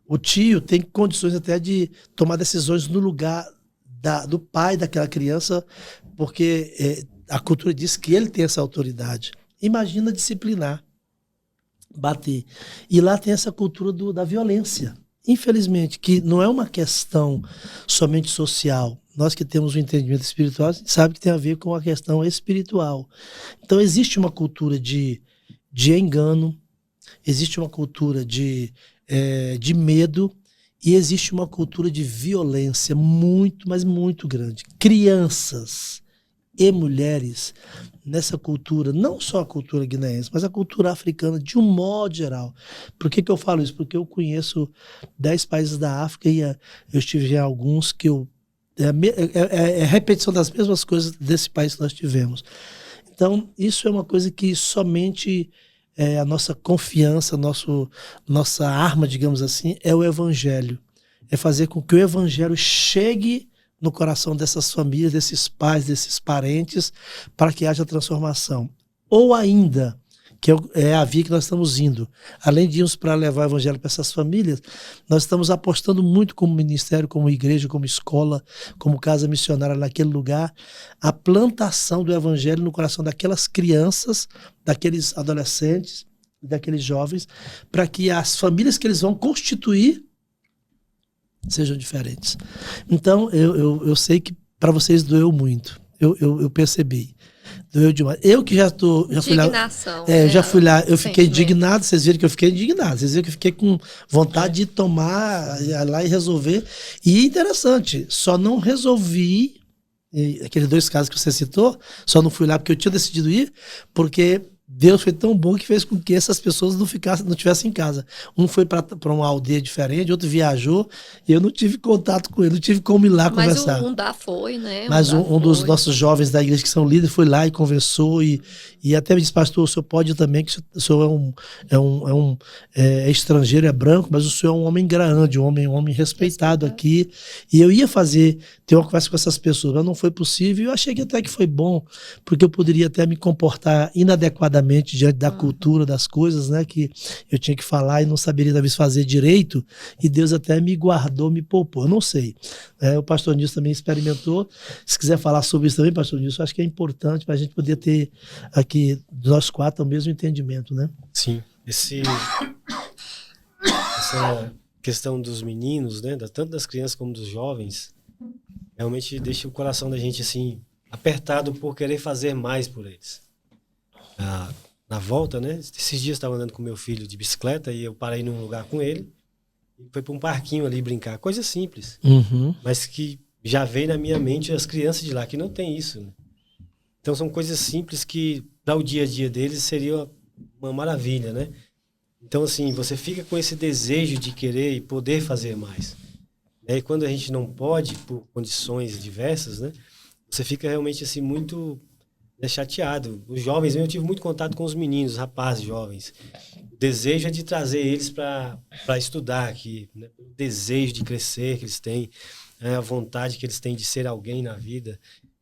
O tio tem condições até de tomar decisões no lugar do pai daquela criança, porque a cultura diz que ele tem essa autoridade. Imagina disciplinar, bater. E lá tem essa cultura da violência. Infelizmente, que não é uma questão somente social. Nós que temos um entendimento espiritual, a gente sabe que tem a ver com a questão espiritual. Então, existe uma cultura de engano, existe uma cultura de medo, e existe uma cultura de violência muito, mas muito grande. Crianças e mulheres nessa cultura, não só a cultura guineense, mas a cultura africana de um modo geral. Por que eu falo isso? Porque eu conheço 10 países da África e eu estive em alguns que é repetição das mesmas coisas desse país que nós tivemos. Então, isso é uma coisa que somente a nossa confiança, nossa arma, digamos assim, é o Evangelho. É fazer com que o Evangelho chegue no coração dessas famílias, desses pais, desses parentes, para que haja transformação. Ou ainda, que é a via que nós estamos indo, além de irmos para levar o Evangelho para essas famílias, nós estamos apostando muito como ministério, como igreja, como escola, como casa missionária naquele lugar, a plantação do Evangelho no coração daquelas crianças, daqueles adolescentes, daqueles jovens, para que as famílias que eles vão constituir sejam diferentes. Então, eu sei que para vocês doeu muito. Eu percebi. Doeu demais. Eu que já fui lá. Eu já fui lá, eu fiquei indignado. Vocês viram que eu fiquei indignado. Vocês viram que eu fiquei com vontade de tomar lá e resolver. E interessante, só não resolvi aqueles 2 casos que você citou, só não fui lá porque eu tinha decidido ir, porque Deus foi tão bom que fez com que essas pessoas não estivessem em casa. Um foi para uma aldeia diferente, outro viajou, e eu não tive contato com ele, não tive como ir lá conversar. Mas um da foi, né? Mas um dos nossos jovens da igreja que são líderes foi lá e conversou, e até me disse, pastor, o senhor pode também, que o senhor é estrangeiro, é branco, mas o senhor é um homem grande, um homem respeitado aqui. E eu ia ter uma conversa com essas pessoas, mas não foi possível, e eu achei que até que foi bom, porque eu poderia até me comportar inadequadamente diante da cultura, das coisas, né, que eu tinha que falar e não saberia talvez fazer direito, e Deus até me guardou, me poupou, eu não sei. O pastor Nilson também experimentou. Se quiser falar sobre isso também, pastor Nilson, acho que é importante para a gente poder ter aqui, nós 4, o mesmo entendimento, né? Sim, essa questão dos meninos, né, tanto das crianças como dos jovens, realmente deixa o coração da gente assim apertado por querer fazer mais por eles. na volta, né? Esses dias eu estava andando com meu filho de bicicleta e eu parei num lugar com ele. E foi para um parquinho ali brincar. Coisa simples. Mas que já veio na minha mente as crianças de lá, que não tem isso, né? Então são coisas simples que para o dia a dia deles seria uma maravilha, né? Então, assim, você fica com esse desejo de querer e poder fazer mais. E quando a gente não pode, por condições diversas, né? Você fica realmente, assim, muito chateado. Os jovens, eu tive muito contato com os meninos, rapazes jovens. O desejo é de trazer eles para estudar aqui, né? O desejo de crescer que eles têm, né? A vontade que eles têm de ser alguém na vida.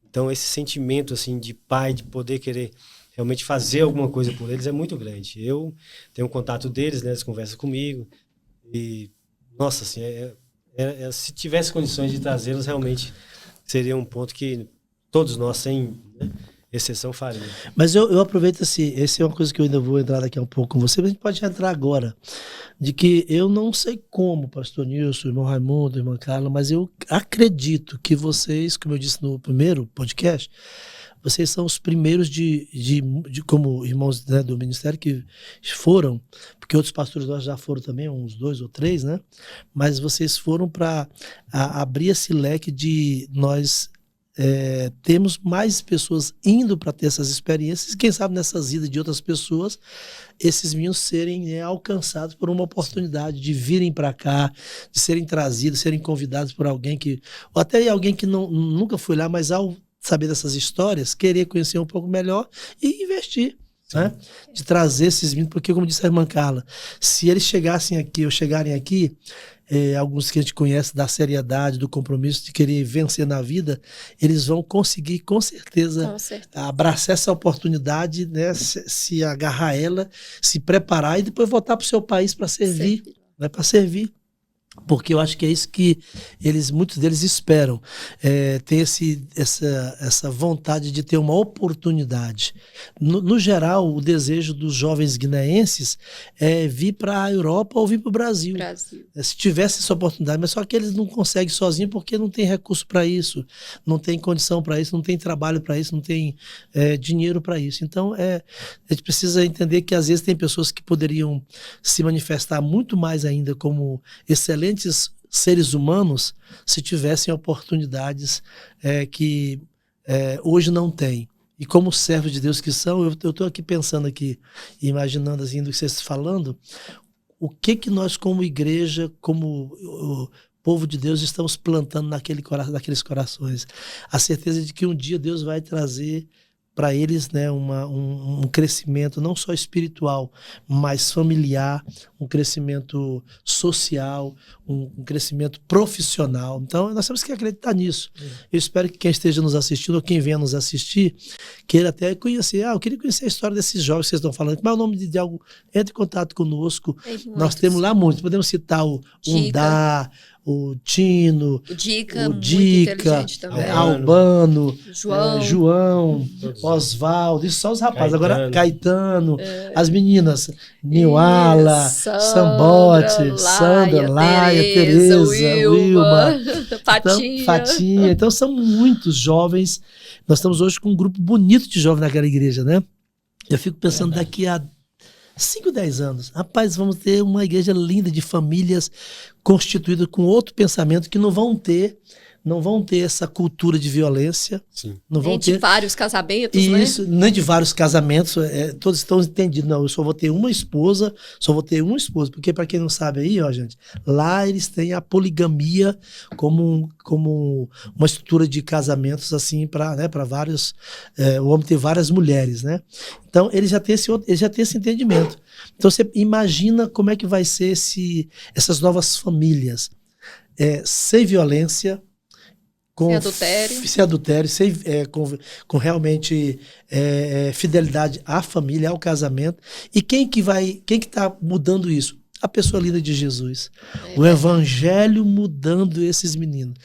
Então, esse sentimento, assim, de pai, de poder querer realmente fazer alguma coisa por eles é muito grande. Eu tenho contato deles, né? Eles conversam comigo. E, nossa, assim, se tivesse condições de trazê-los, realmente seria um ponto que todos nós, sem, né, exceção, faríamos. Mas eu aproveito assim, essa é uma coisa que eu ainda vou entrar daqui a um pouco com você, mas a gente pode entrar agora. De que eu não sei como, pastor Nilson, irmão Raimundo, irmã Carla, mas eu acredito que vocês, como eu disse no primeiro podcast, vocês são os primeiros como irmãos, né, do ministério que foram, porque outros pastores nós já foram também, uns 2 ou 3, né? Mas vocês foram para abrir esse leque de nós temos mais pessoas indo para ter essas experiências, e quem sabe nessas idas de outras pessoas, esses meninos serem alcançados por uma oportunidade de virem para cá, de serem trazidos, serem convidados por alguém ou até alguém que nunca foi lá, mas ao saber dessas histórias, querer conhecer um pouco melhor e investir, né? De trazer esses meninos, porque como disse a irmã Carla, se eles chegassem aqui ou chegarem aqui, alguns que a gente conhece da seriedade, do compromisso de querer vencer na vida, eles vão conseguir com certeza abraçar essa oportunidade, né? Se agarrar ela, se preparar e depois voltar para o seu país para servir, né? Para servir. Porque eu acho que é isso que muitos deles esperam, ter essa vontade de ter uma oportunidade. No geral, o desejo dos jovens guineenses é vir para a Europa ou vir para o Brasil. Se tivesse essa oportunidade, mas só que eles não conseguem sozinhos porque não tem recurso para isso, não tem condição para isso, não tem trabalho para isso, não tem dinheiro para isso. Então, a gente precisa entender que às vezes tem pessoas que poderiam se manifestar muito mais ainda como excelentes seres humanos se tivessem oportunidades que hoje não têm. E como servos de Deus que são, eu estou aqui pensando aqui, imaginando assim, do que vocês estão falando, o que nós como igreja, como o povo de Deus, estamos plantando naqueles corações. A certeza de que um dia Deus vai trazer para eles, né, um crescimento não só espiritual, mas familiar, um crescimento social, um crescimento profissional. Então, nós temos que acreditar nisso. Eu espero que quem esteja nos assistindo, ou quem venha nos assistir, queira até conhecer. Eu queria conhecer a história desses jovens que vocês estão falando. Como é o nome de algo? Entre em contato conosco. Nós temos lá muitos. Podemos citar o Undá, o Tino, o Dica, Albano, João, Oswaldo, isso só os rapazes. Agora, Caetano, as meninas, Niuala, Sambote, Sandra, Laia, Tereza, Wilma, Fatinha. Então, são muitos jovens. Nós estamos hoje com um grupo bonito de jovens naquela igreja, né? Eu fico pensando daqui a 5, 10 anos, rapaz, vamos ter uma igreja linda de famílias constituídas com outro pensamento que não vão ter essa cultura de violência. Sim. Não vão nem ter de vários casamentos, isso, né? Nem de vários casamentos, todos estão entendidos. Não, eu só vou ter uma esposa, porque para quem não sabe aí, ó, gente, lá eles têm a poligamia como uma estrutura de casamentos assim para vários, o homem ter várias mulheres, né? Então ele já tem esse entendimento. Então você imagina como é que vai ser essas novas famílias, sem violência, sem adultério, com realmente fidelidade à família, ao casamento. E quem que está mudando isso? A pessoa linda de Jesus. O evangelho mudando esses meninos.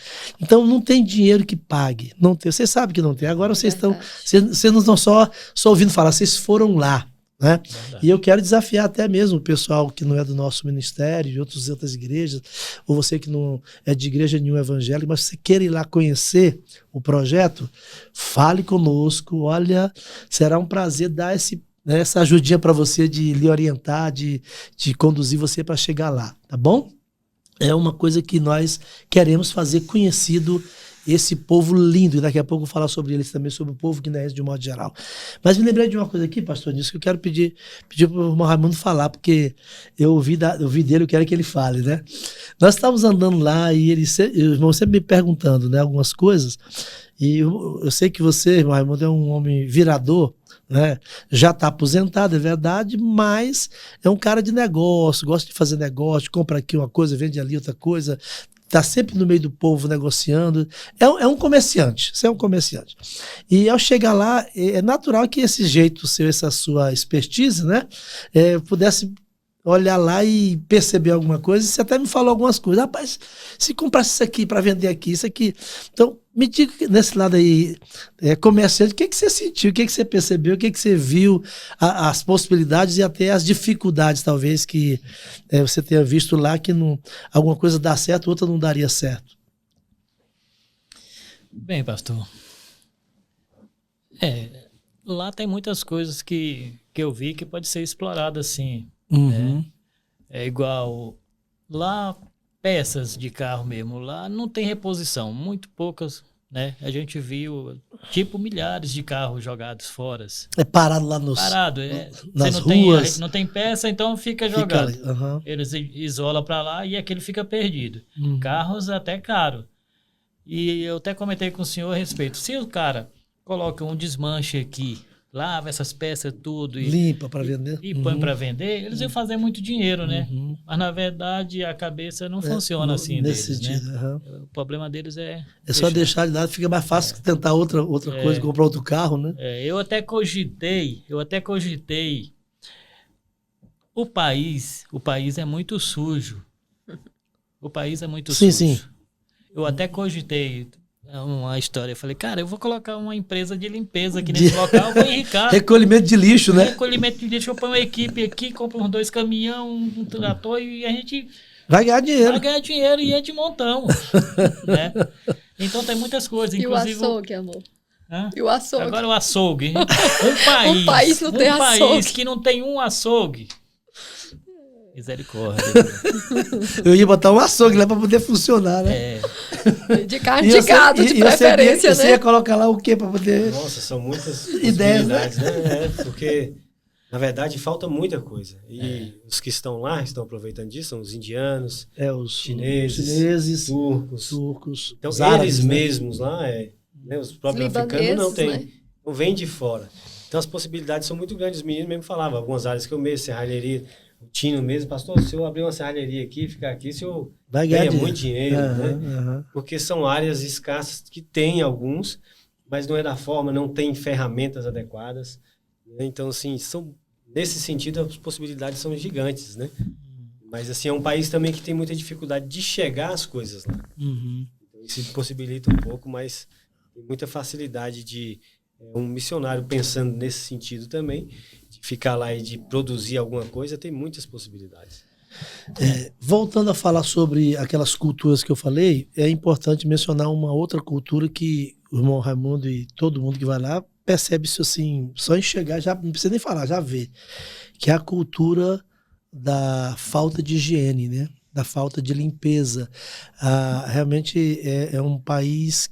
Então não tem dinheiro que pague. Não tem. Você sabe que não tem. Agora vocês não estão só ouvindo falar, vocês foram lá. Né? E eu quero desafiar até mesmo o pessoal que não é do nosso ministério, de outras igrejas, ou você que não é de igreja nenhuma evangélica, mas você quer ir lá conhecer o projeto, fale conosco. Olha, será um prazer dar né, essa ajudinha para você de lhe orientar, de conduzir você para chegar lá, tá bom? É uma coisa que nós queremos fazer conhecido esse povo lindo, e daqui a pouco eu vou falar sobre eles também, sobre o povo guineense de um modo geral. Mas me lembrei de uma coisa aqui, pastor, nisso que eu quero pedir para o irmão Raimundo falar, porque eu ouvi dele, eu quero que ele fale, né? Nós estávamos andando lá e o irmão sempre me perguntando, né, algumas coisas, e eu sei que você, irmão Raimundo, é um homem virador, né? Já está aposentado, é verdade, mas é um cara de negócio, gosta de fazer negócio, compra aqui uma coisa, vende ali outra coisa, está sempre no meio do povo negociando. É um comerciante, você é um comerciante. E ao chegar lá, é natural que esse jeito seu, essa sua expertise, né, pudesse olhar lá e perceber alguma coisa. Você até me falou algumas coisas. Rapaz, se comprasse isso aqui para vender aqui, isso aqui. Então, me diga nesse lado aí, comerciante, o que você sentiu, o que você percebeu, o que você viu, as possibilidades e até as dificuldades, talvez, que você tenha visto lá, que alguma coisa dá certo, outra não daria certo. Bem, pastor, lá tem muitas coisas que eu vi que pode ser explorada assim. Uhum. É igual lá, peças de carro mesmo, lá não tem reposição, muito poucas, né? A gente viu, tipo, milhares de carros jogados fora. É parado lá nas ruas. Não tem peça, então fica jogado. Eles isolam para lá e aquele fica perdido. Uhum. Carros até caro. E eu até comentei com o senhor a respeito. Se o cara coloca um desmanche aqui, lava essas peças tudo e limpa para vender e põe para vender, eles iam fazer muito dinheiro, né? Mas na verdade a cabeça não funciona assim nesse deles, sentido, né? O problema deles é só deixar de lado, fica mais fácil que tentar outra coisa, comprar outro carro, né? Eu até cogitei o país é muito sujo. O país é muito sujo. Sim. Eu até cogitei uma história. Eu falei, cara, eu vou colocar uma empresa de limpeza aqui nesse local, eu vou enricar. Recolhimento de lixo, né? Recolhimento de lixo, eu ponho uma equipe aqui, compro uns 2 caminhões, um trator e a gente vai ganhar dinheiro. Vai ganhar dinheiro e é de montão. Né? Então tem muitas coisas. Inclusive, e o açougue, amor? Hã? E o açougue? Agora o açougue. Um país não tem açougue. país que não tem um açougue. Misericórdia. Eu ia botar um açougue lá para poder funcionar, né? De carne de gado, de preferência, né? Você ia colocar lá o quê para poder... Nossa, são muitas ideias, possibilidades, né? Porque, na verdade, falta muita coisa. E os que estão lá, estão aproveitando disso, são os indianos, os chineses, turcos. Então, os árabes, eles mesmos lá, né, os próprios africanos não têm, né? Não vêm de fora. Então, as possibilidades são muito grandes. Os meninos mesmo falavam, algumas áreas que eu mesmo, serralheria... O Tino mesmo, pastor, se eu abrir uma serralheria aqui, ficar aqui, o senhor ganha muito dinheiro, né? Porque são áreas escassas que tem alguns, mas não é da forma, não tem ferramentas adequadas. Né? Então, assim, nesse sentido, as possibilidades são gigantes, né? Mas, assim, é um país também que tem muita dificuldade de chegar às coisas lá. Então, isso possibilita um pouco, mas tem muita facilidade de um missionário pensando nesse sentido também, de ficar lá e de produzir alguma coisa, tem muitas possibilidades. Voltando a falar sobre aquelas culturas que eu falei, é importante mencionar uma outra cultura que o irmão Raimundo e todo mundo que vai lá percebe isso assim, só enxergar, já não precisa nem falar, já vê, que é a cultura da falta de higiene, né? Da falta de limpeza. Realmente é um país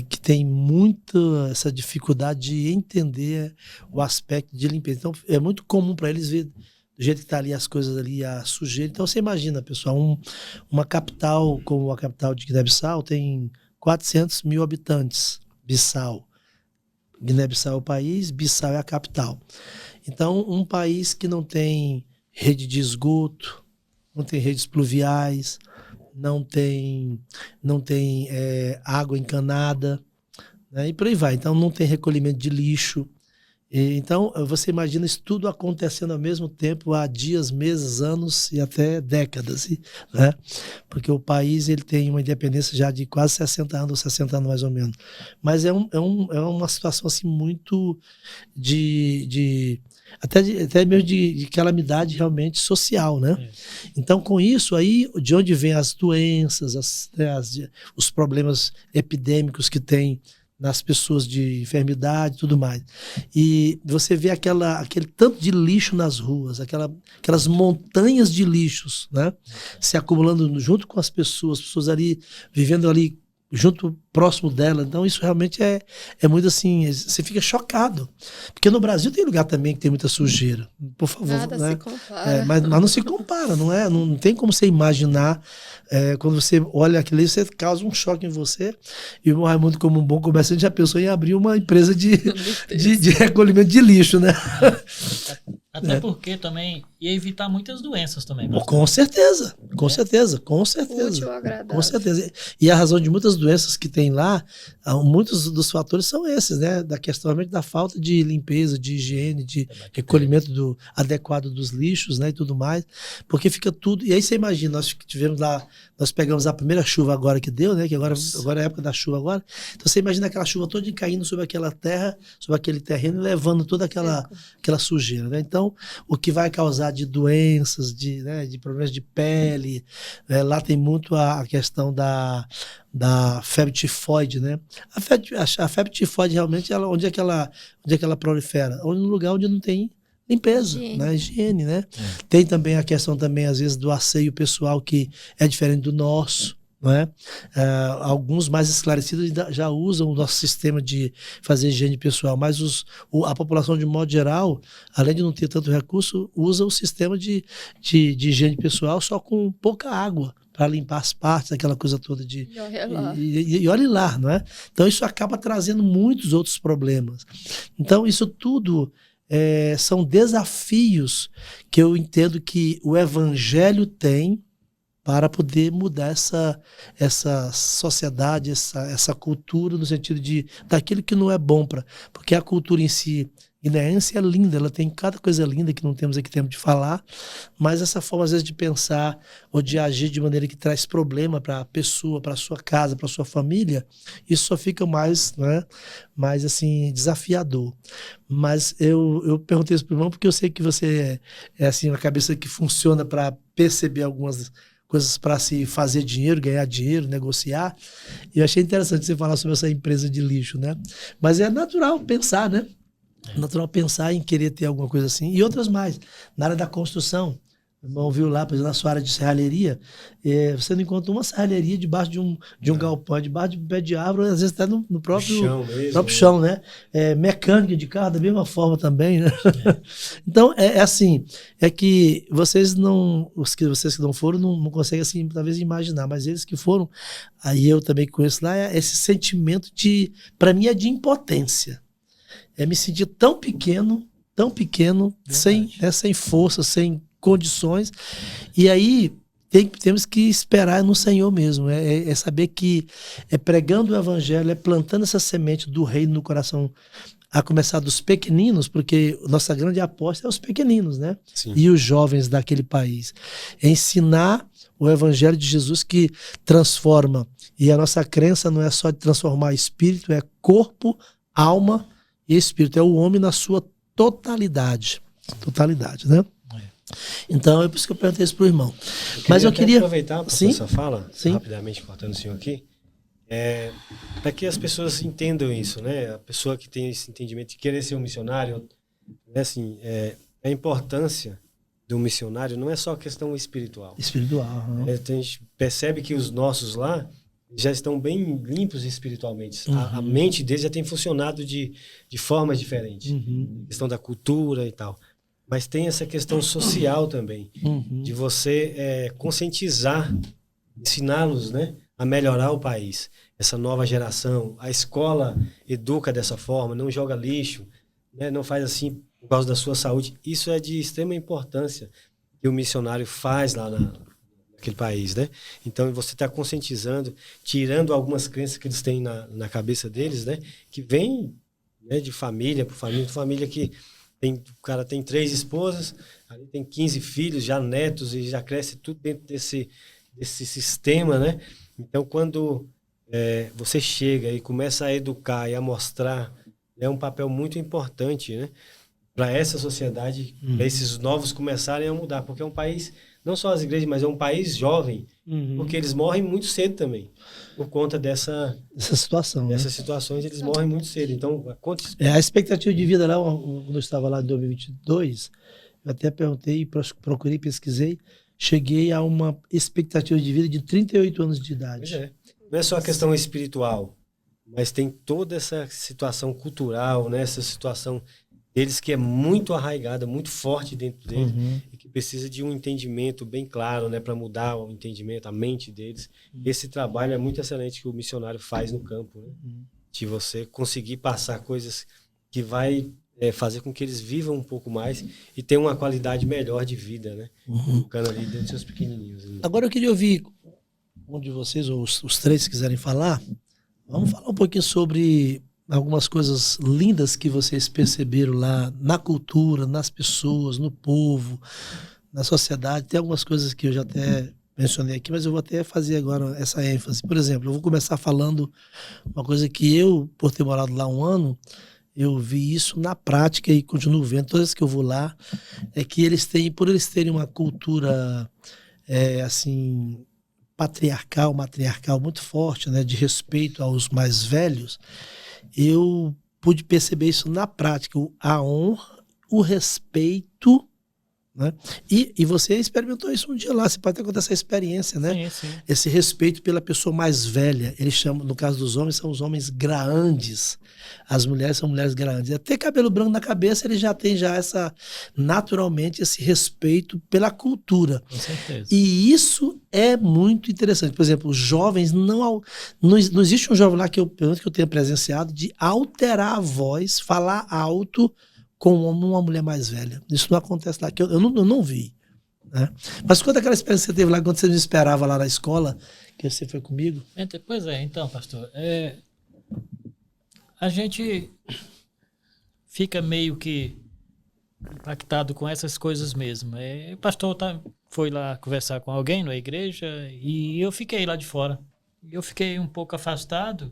que tem muita essa dificuldade de entender o aspecto de limpeza. Então, é muito comum para eles ver do jeito que está ali as coisas ali, a sujeira. Então, você imagina, pessoal, uma capital como a capital de Guiné-Bissau tem 400 mil habitantes. Bissau. Guiné-Bissau é o país, Bissau é a capital. Então, um país que não tem rede de esgoto, não tem redes pluviais, não tem água encanada, né? E por aí vai. Então, não tem recolhimento de lixo. Então, você imagina isso tudo acontecendo ao mesmo tempo há dias, meses, anos e até décadas, né? Porque o país ele tem uma independência já de quase 60 anos, 60 anos mais ou menos. Mas é uma situação assim, muito até mesmo de calamidade realmente social, né? Então, com isso aí, de onde vem as doenças, os problemas epidêmicos que tem nas pessoas de enfermidade e tudo mais. E você vê aquele tanto de lixo nas ruas, aquelas montanhas de lixos, né? Se acumulando junto com as pessoas ali, vivendo ali junto, próximo dela. Então isso realmente é muito assim, você fica chocado. Porque no Brasil tem lugar também que tem muita sujeira. Por favor. Nada né? se compara. Mas não se compara, não é? Não tem como você imaginar. Quando você olha aquilo ali, você causa um choque em você. E o Raimundo, como um bom comerciante, já pensou em abrir uma empresa de recolhimento de lixo, né? Até porque também ia evitar muitas doenças também. Com certeza, com certeza. Útil, agradável. Com certeza. E a razão de muitas doenças que tem lá, muitos dos fatores são esses, né? Da questão realmente da falta de limpeza, de higiene, de recolhimento adequado dos lixos, né? E tudo mais. Porque fica tudo. E aí você imagina, nós pegamos a primeira chuva agora que deu, né? Que agora é a época da chuva agora. Então você imagina aquela chuva toda caindo sobre aquela terra, sobre aquele terreno, e levando toda aquela sujeira, né? Então, o que vai causar de doenças, de problemas de pele, lá tem muito a questão da febre tifoide, né? A febre tifoide realmente, onde é que ela prolifera? No lugar onde não tem limpeza, higiene, né? Tem também a questão também, às vezes, do asseio pessoal, que é diferente do nosso. Não é? Alguns mais esclarecidos já usam o nosso sistema de fazer higiene pessoal, mas a população, de modo geral, além de não ter tanto recurso, usa o sistema de higiene pessoal só com pouca água para limpar as partes, aquela coisa toda e olhe lá, não é? Então isso acaba trazendo muitos outros problemas. Então isso tudo são desafios que eu entendo que o Evangelho tem para poder mudar essa sociedade, essa cultura, no sentido daquilo que não é bom, porque a cultura em si, guineense, é linda, ela tem cada coisa linda que não temos aqui tempo de falar, mas essa forma, às vezes, de pensar ou de agir de maneira que traz problema para a pessoa, para a sua casa, para a sua família, isso só fica mais assim, desafiador. Mas eu perguntei isso para o irmão porque eu sei que você é assim, uma cabeça que funciona para perceber algumas coisas para se fazer dinheiro, ganhar dinheiro, negociar. E eu achei interessante você falar sobre essa empresa de lixo, né? Mas é natural pensar, né? Natural pensar em querer ter alguma coisa assim. E outras mais. Na área da construção, o irmão viu lá, por exemplo, na sua área de serralheria, você não encontra uma serralheria debaixo de um galpão, debaixo de um pé de árvore, às vezes até no próprio chão, né? Mecânica de carro, da mesma forma também, né? Então, assim, que vocês que não foram, não conseguem, assim, talvez imaginar, mas eles que foram, aí eu também conheço lá, esse sentimento para mim, é de impotência. Me sentir tão pequeno, sem força, sem condições, e aí temos que esperar no Senhor mesmo, saber que pregando o Evangelho, plantando essa semente do reino no coração, a começar dos pequeninos, porque nossa grande aposta é os pequeninos, né? Sim. E os jovens daquele país. Ensinar o Evangelho de Jesus que transforma, e a nossa crença não é só de transformar espírito, é corpo, alma e espírito, é o homem na sua totalidade, né? Então é por isso que eu perguntei isso para o irmão. Mas eu queria aproveitar para essa fala, rapidamente cortando o senhor aqui, para que as pessoas entendam isso, né? A pessoa que tem esse entendimento de querer ser um missionário, assim, a importância do missionário não é só questão espiritual. A gente percebe que os nossos lá já estão bem limpos espiritualmente. A mente deles já tem funcionado de forma diferente. Questão da cultura e tal. Mas tem essa questão social também, de você conscientizar, ensiná-los, né, a melhorar o país. Essa nova geração, a escola educa dessa forma, não joga lixo, né, não faz assim por causa da sua saúde. Isso é de extrema importância que o missionário faz lá naquele país, né? Então você está conscientizando, tirando algumas crenças que eles têm na cabeça deles, né, que vem, né, de família para família que o cara tem 3 esposas, ali tem 15 filhos, já netos, e já cresce tudo dentro desse sistema, né? Então, quando você chega e começa a educar e a mostrar, é um papel muito importante, né? Para essa sociedade, para esses novos começarem a mudar, porque é um país, não só as igrejas, mas é um país jovem, Porque eles morrem muito cedo também. Por conta dessa situação. Dessas situações, eles morrem muito cedo. Então, a expectativa de vida lá, quando eu estava lá em 2022, eu até perguntei, procurei, pesquisei, cheguei a uma expectativa de vida de 38 anos de idade. Pois é. Não é só a questão espiritual, mas tem toda essa situação cultural, né? Essa situação deles que é muito arraigada, muito forte dentro deles, e que precisa de um entendimento bem claro, né? Para mudar o entendimento, a mente deles. Esse trabalho é muito excelente que o missionário faz no campo, né? De você conseguir passar coisas que vai fazer com que eles vivam um pouco mais e tenham uma qualidade melhor de vida, né? Ficando ali dentro dos seus pequenininhos. Né? Agora eu queria ouvir um de vocês, ou os três que quiserem falar, vamos falar um pouquinho sobre algumas coisas lindas que vocês perceberam lá na cultura, nas pessoas, no povo, na sociedade. Tem algumas coisas que eu já até mencionei aqui, mas eu vou até fazer agora essa ênfase. Por exemplo, eu vou começar falando uma coisa que eu, por ter morado lá um ano, eu vi isso na prática e continuo vendo. Todas as vezes que eu vou lá, é que eles têm, por eles terem uma cultura assim, matriarcal muito forte, né, de respeito aos mais velhos, eu pude perceber isso na prática, a honra, o respeito, né? E você experimentou isso um dia lá, você pode ter contado essa experiência, né? Sim. Esse respeito pela pessoa mais velha. Eles chamam, no caso dos homens, são os homens grandes. As mulheres são mulheres grandes. Até cabelo branco na cabeça, ele já tem naturalmente esse respeito pela cultura. Com certeza. E isso é muito interessante. Por exemplo, os jovens, não existe um jovem lá que eu tenha presenciado de alterar a voz, falar alto com uma mulher mais velha. Isso não acontece lá, que eu não vi. Né? Mas quando aquela experiência que você teve lá, quando você me esperava lá na escola, que você foi comigo? Pois é, então, pastor, a gente fica meio que impactado com essas coisas mesmo. O pastor foi lá conversar com alguém na igreja e eu fiquei lá de fora. Eu fiquei um pouco afastado.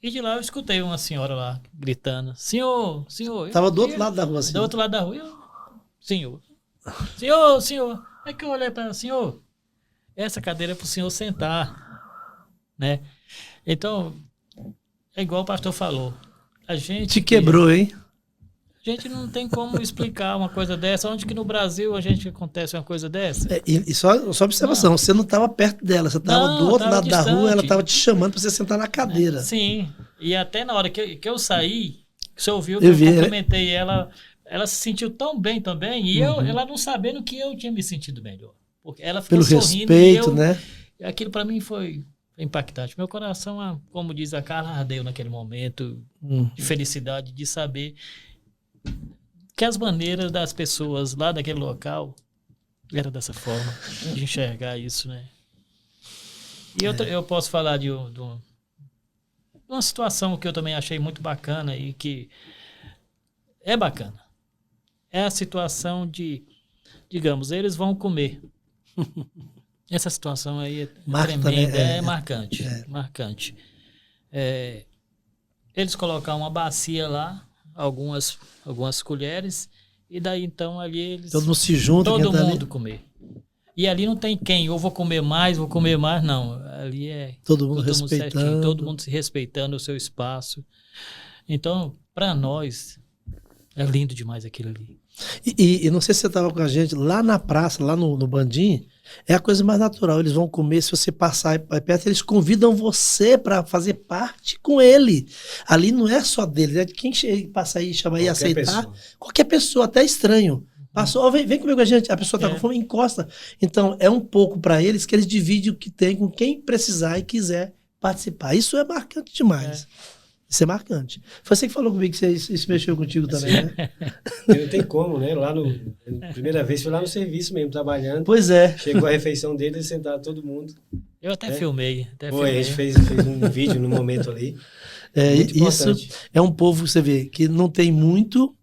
E de lá eu escutei uma senhora lá gritando: Senhor. Estava do outro lado da rua, assim. Do outro lado da rua. Senhor. É que eu olhei para ela: Senhor, essa cadeira é para o senhor sentar. Né? Então, é igual o pastor falou. A gente te quebrou, hein? A gente não tem como explicar uma coisa dessa. Onde que no Brasil acontece uma coisa dessa? E só observação, você não estava perto dela, você estava do outro lado distante. Da rua, ela estava te chamando para você sentar na cadeira. Sim, e até na hora que eu saí, você ouviu que eu cumprimentei ela se sentiu tão bem também, e ela não sabendo que eu tinha me sentido melhor. Porque ela ficou pelo sorrindo respeito, né? Aquilo para mim foi impactante. Meu coração, como diz a Carla, ardeu naquele momento de felicidade, de saber que as maneiras das pessoas lá daquele local era dessa forma, de enxergar isso, né? E eu posso falar de uma situação que eu também achei muito bacana e que é bacana. É a situação de, digamos, eles vão comer. Essa situação aí é tremenda, marcante. Marcante. Eles colocaram uma bacia lá, algumas colheres, e daí então ali eles... Todo mundo se junta. Todo mundo comer. E ali não tem quem, eu vou comer mais, não. Ali é todo mundo respeitando. Certinho, todo mundo se respeitando o seu espaço. Então, para nós, é lindo demais aquilo ali. E não sei se você estava com a gente, lá na praça, lá no Bandim, é a coisa mais natural. Eles vão comer, se você passar perto, eles convidam você para fazer parte com ele. Ali não é só dele, é de quem passa aí, chama aí, aceitar. Qualquer pessoa, até estranho. Passou, vem comigo com a gente, a pessoa está com fome, encosta. Então, é um pouco para eles que eles dividem o que tem com quem precisar e quiser participar. Isso é marcante demais. Isso é marcante. Foi você que falou comigo que isso mexeu contigo também, né? Não tem como, né? Primeira vez foi lá no serviço mesmo, trabalhando. Pois é. Chegou a refeição dele e sentaram todo mundo. Eu até filmei. A gente fez um vídeo no momento ali. Isso é um povo, você vê, que não tem muito,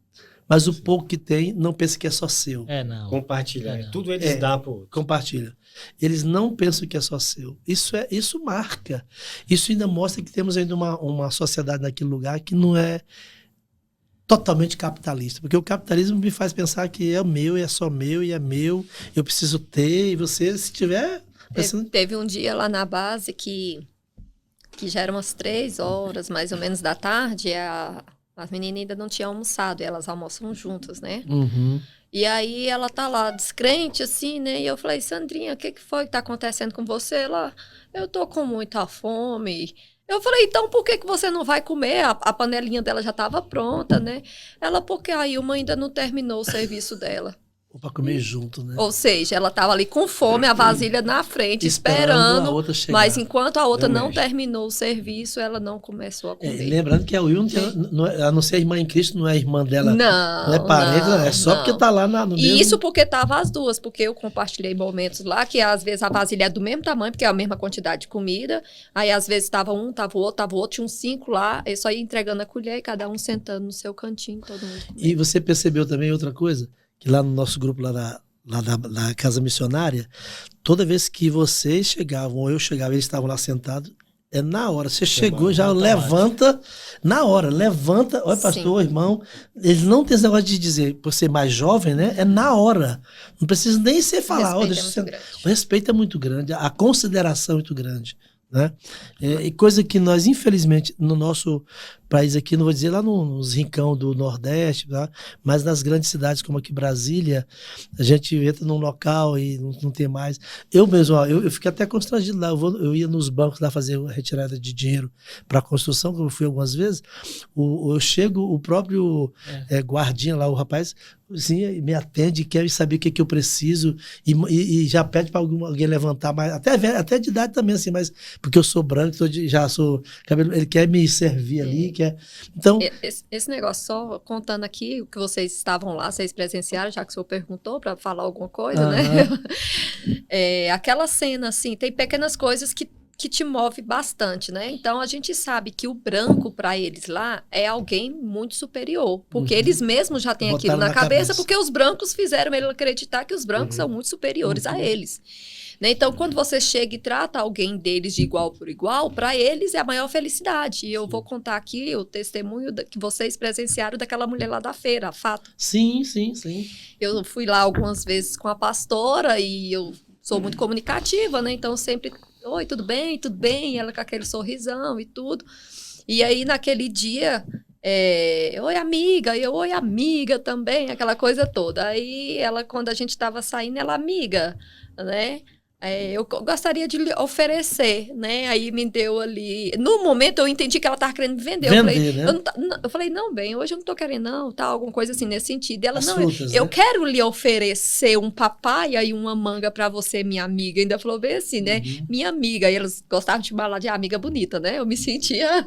mas o pouco que tem, não pensa que é só seu. Não. Compartilhar. Tudo eles dão pro outro. Compartilha. Eles não pensam que é só seu. Isso marca. Isso ainda mostra que temos ainda uma sociedade naquele lugar que não é totalmente capitalista, porque o capitalismo me faz pensar que é meu, é só meu, e é meu, eu preciso ter, e você, se tiver... Teve um dia lá na base que já eram umas 3 horas, mais ou menos, da tarde, as meninas ainda não tinham almoçado, e elas almoçam juntas, né? Uhum. E aí ela tá lá, descrente, assim, né? E eu falei, Sandrinha, o que foi que tá acontecendo com você? Ela, eu tô com muita fome. Eu falei, então por que você não vai comer? A panelinha dela já tava pronta, né? Ela, porque a Ilma ainda não terminou o serviço dela. Ou para comer junto, né? Ou seja, ela estava ali com fome, a vasilha na frente, esperando a outra chegar. Mas enquanto a outra não terminou o serviço, ela não começou a comer. Lembrando que a Will, a não ser a irmã em Cristo, não é irmã dela, não é parente, não, é só porque tá lá no mesmo... Isso porque tava as duas, porque eu compartilhei momentos lá, que às vezes a vasilha é do mesmo tamanho, porque é a mesma quantidade de comida, aí às vezes tava um, tava o outro, tinha uns 5 lá, eu só ia entregando a colher e cada um sentando no seu cantinho, todo mundo comendo. E você percebeu também outra coisa? Que lá no nosso grupo, lá na Casa Missionária, toda vez que vocês chegavam, ou eu chegava, eles estavam lá sentados, é na hora. Você chegou, já levanta, na hora, levanta, olha, pastor, irmão. Eles não têm esse negócio de dizer, por ser mais jovem, né? É na hora. Não precisa nem você falar. O respeito é muito grande, a consideração é muito grande. Né? E coisa que nós, infelizmente, no nosso país aqui, não vou dizer lá nos rincão do Nordeste, tá? Mas nas grandes cidades como aqui Brasília, a gente entra num local e não tem mais. Eu mesmo, eu fiquei até constrangido lá. Eu ia nos bancos lá fazer retirada de dinheiro para construção, como eu fui algumas vezes. Eu chego, o próprio guardinha lá, o rapaz, assim, me atende, quer saber o que eu preciso e já pede para alguém levantar mais, até de idade também, assim, mas porque eu sou branco, já sou cabelo, ele quer me servir ali, quer. Então, esse negócio, só contando aqui o que vocês estavam lá, vocês presenciaram, já que o senhor perguntou para falar alguma coisa, né? Aquela cena, assim, tem pequenas coisas que te move bastante, né? Então, a gente sabe que o branco, para eles lá, é alguém muito superior. Porque eles mesmos já têm aquilo na cabeça, porque os brancos fizeram ele acreditar que os brancos são muito superiores a eles. Né? Então, quando você chega e trata alguém deles de igual por igual, para eles é a maior felicidade. E eu vou contar aqui o testemunho que vocês presenciaram daquela mulher lá da feira, a Fato. Sim. Eu fui lá algumas vezes com a pastora e eu sou muito comunicativa, né? Então, sempre... Oi, tudo bem? Tudo bem? Ela com aquele sorrisão e tudo. E aí, naquele dia, oi, amiga. E eu, oi, amiga também, aquela coisa toda. Aí, ela, quando a gente estava saindo, ela, amiga, né? Eu gostaria de lhe oferecer, né? Aí me deu ali... No momento, eu entendi que ela estava querendo me vender. Eu falei, não, bem, hoje eu não estou querendo, não, tá? Alguma coisa assim, nesse sentido. E ela, não, frutas, eu quero lhe oferecer um papaya e uma manga para você, minha amiga. Ainda falou bem assim, né? Minha amiga. E elas gostavam de chamar de amiga bonita, né? Eu me sentia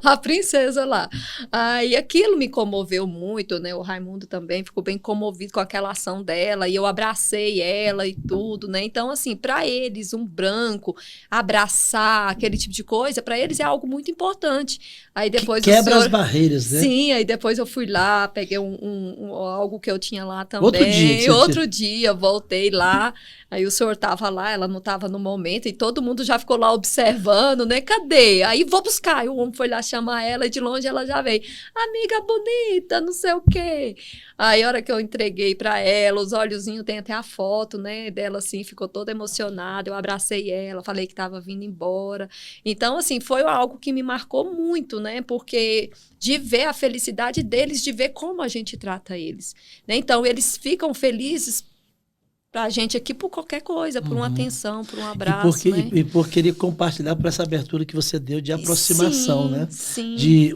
a princesa lá. Aí aquilo me comoveu muito, né? O Raimundo também ficou bem comovido com aquela ação dela. E eu abracei ela e tudo, né? Então, assim, para eles, um branco, abraçar, aquele tipo de coisa, para eles é algo muito importante. Aí depois quebra as barreiras, né? Sim, aí depois eu fui lá, peguei algo que eu tinha lá também. Outro dia, voltei lá, aí o senhor tava lá, ela não tava no momento, e todo mundo já ficou lá observando, né? Cadê? Aí vou buscar, e o homem foi lá chamar ela, e de longe ela já veio. Amiga bonita, não sei o quê. Aí a hora que eu entreguei para ela, os olhozinhos, tem até a foto, né, dela assim, ficou toda emocionada, eu abracei ela, falei que estava vindo embora. Então, assim, foi algo que me marcou muito, né, porque de ver a felicidade deles, de ver como a gente trata eles, né? Então, eles ficam felizes pra gente aqui por qualquer coisa, por uma atenção, por um abraço, e por querer compartilhar por essa abertura que você deu de aproximação, né? Sim. De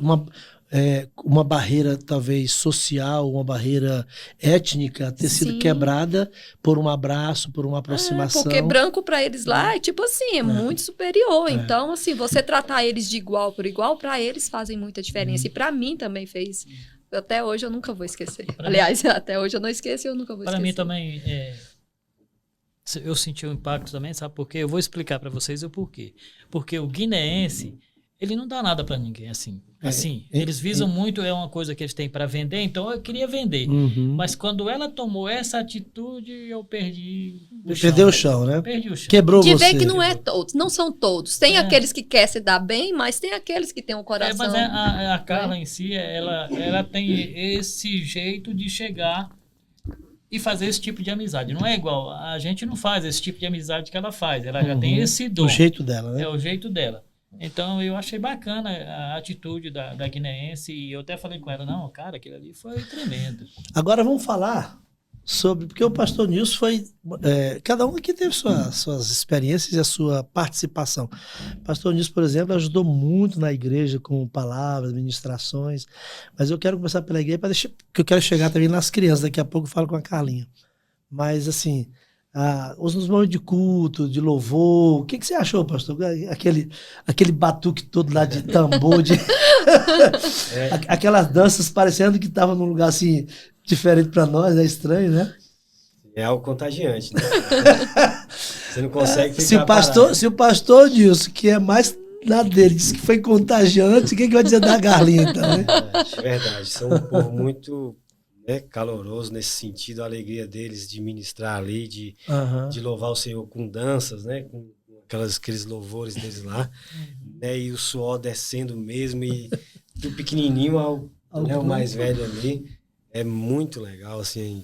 uma barreira talvez social, uma barreira étnica ter sido quebrada por um abraço, por uma aproximação. Porque branco para eles lá é tipo assim, muito superior. Então, assim, você tratar eles de igual por igual, para eles fazem muita diferença. E para mim também fez. Até hoje eu nunca vou esquecer. Aliás, até hoje eu não esqueci, eu nunca vou esquecer. Para mim também, eu senti o impacto também, sabe por quê? Eu vou explicar para vocês o porquê. Porque o guineense, ele não dá nada para ninguém, assim. Eles visam muito, é uma coisa que eles têm para vender, então eu queria vender. Mas quando ela tomou essa atitude, eu perdi o chão. Perdeu o chão, né? Perdi o chão. Quebrou você. De ver que não é todos, não são todos. Tem aqueles que querem se dar bem, mas tem aqueles que têm um coração. Mas a Carla em si, ela tem esse jeito de chegar e fazer esse tipo de amizade. Não é igual, a gente não faz esse tipo de amizade que ela faz. Ela já tem esse dom. O jeito dela, né? É o jeito dela. Então, eu achei bacana a atitude da guineense e eu até falei com ela, não, cara, aquilo ali foi tremendo. Agora vamos falar sobre, porque o pastor Nilson foi, cada um aqui teve suas experiências e a sua participação. O pastor Nilson, por exemplo, ajudou muito na igreja com palavras, ministrações, mas eu quero começar pela igreja, porque eu quero chegar também nas crianças, daqui a pouco eu falo com a Carlinha. Mas, assim, os momentos de culto, de louvor, o que você achou, pastor? Aquele batuque todo lá de tambor, aquelas danças parecendo que estavam num lugar assim diferente para nós, é estranho, né? É algo contagiante, né? Você não consegue ficar se o pastor Nilson, que é mais na dele, disse que foi contagiante, o que vai dizer da Carlinha, então, né? É verdade, são um povo muito... caloroso nesse sentido, a alegria deles de ministrar ali, de louvar o Senhor com danças, né? Com aqueles louvores deles lá, né? E o suor descendo mesmo, e do pequenininho ao o mais velho ali, é muito legal, assim,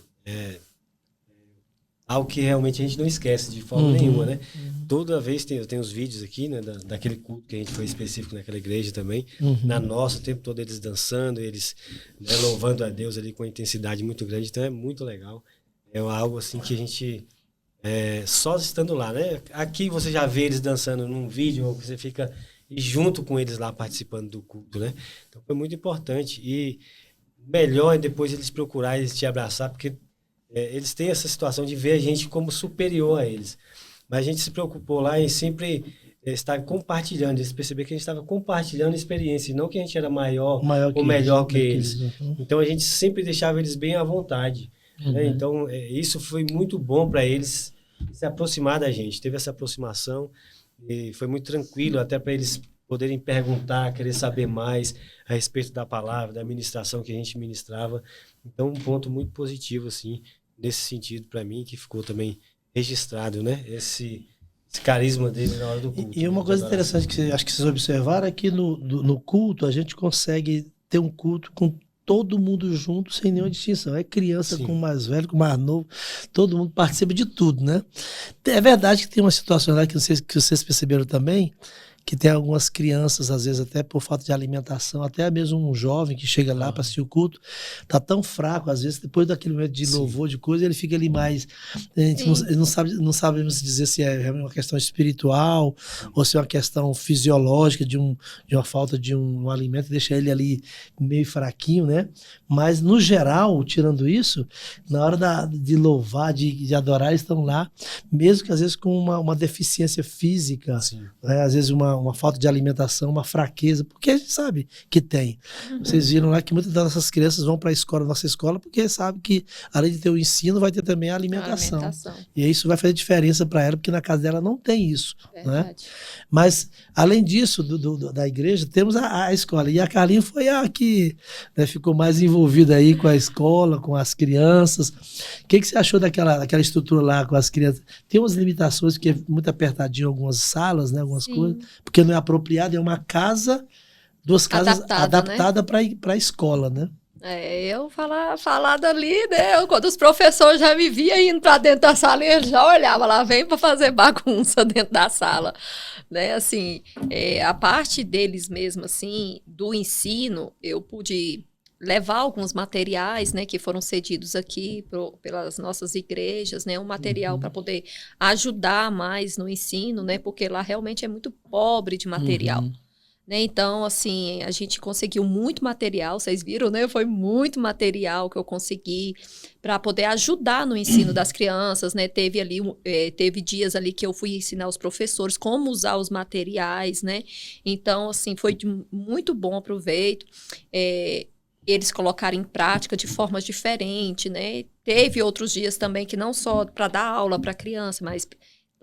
algo que realmente a gente não esquece de forma nenhuma, né? Toda vez eu tenho os vídeos aqui, né, daquele culto que a gente foi específico naquela igreja também, na nossa, o tempo todo eles dançando, eles, né, louvando a Deus ali com uma intensidade muito grande, então é muito legal. É algo assim que a gente, só estando lá, né? Aqui você já vê eles dançando num vídeo, ou você fica junto com eles lá participando do culto, né? Então foi muito importante, e melhor é depois eles procurarem, eles te abraçar, porque eles têm essa situação de ver a gente como superior a eles. Mas a gente se preocupou lá em sempre estar compartilhando, eles perceberam que a gente estava compartilhando a experiência, e não que a gente era maior ou melhor que eles. Então a gente sempre deixava eles bem à vontade. Né? Então isso foi muito bom para eles se aproximar da gente. Teve essa aproximação e foi muito tranquilo até para eles poderem perguntar, querer saber mais a respeito da palavra, da ministração que a gente ministrava. Então um ponto muito positivo assim, nesse sentido para mim, que ficou também registrado, né? Esse carisma dele na hora do culto. E uma coisa interessante que acho que vocês observaram é que no culto a gente consegue ter um culto com todo mundo junto, sem nenhuma distinção. É criança com mais velho, com mais novo, todo mundo participa de tudo, né? É verdade que tem uma situação lá que vocês perceberam também, que tem algumas crianças, às vezes até por falta de alimentação, até mesmo um jovem que chega lá para assistir o culto, tá tão fraco, às vezes, depois daquele momento de louvor, de coisa, ele fica ali mais... A gente não sabemos dizer se é uma questão espiritual ou se é uma questão fisiológica de uma falta de um alimento, deixa ele ali meio fraquinho, né? Mas, no geral, tirando isso, na hora de louvar, de adorar, eles estão lá, mesmo que às vezes com uma deficiência física, né? Às vezes uma falta de alimentação, uma fraqueza, porque a gente sabe que tem. Vocês viram lá que muitas das nossas crianças vão para a escola, nossa escola, porque sabe que além de ter o ensino, vai ter também a alimentação. E isso vai fazer diferença para ela, porque na casa dela não tem isso. Né? Mas, além disso, da igreja, temos a escola. E a Carlinha foi a que, né, ficou mais envolvida aí com a escola, com as crianças. O que você achou daquela estrutura lá com as crianças? Tem umas limitações, porque é muito apertadinho algumas salas, né, algumas coisas. Porque não é apropriado, é uma casa, duas casas adaptadas, né? para a escola, né? Eu falar dali, né? Quando os professores já me viam indo para dentro da sala, eles já olhavam lá, vem para fazer bagunça dentro da sala. Né? Assim, a parte deles mesmo, assim, do ensino, eu pude levar alguns materiais, né, que foram cedidos aqui pelas nossas igrejas, né, um material para poder ajudar mais no ensino, né, porque lá realmente é muito pobre de material. Né? Então, assim, a gente conseguiu muito material, vocês viram, né? Foi muito material que eu consegui para poder ajudar no ensino das crianças, né? Teve dias ali que eu fui ensinar os professores como usar os materiais, né? Então, assim, foi de muito bom proveito. Eles colocaram em prática de formas diferentes, né? Teve outros dias também que não só para dar aula para criança, mas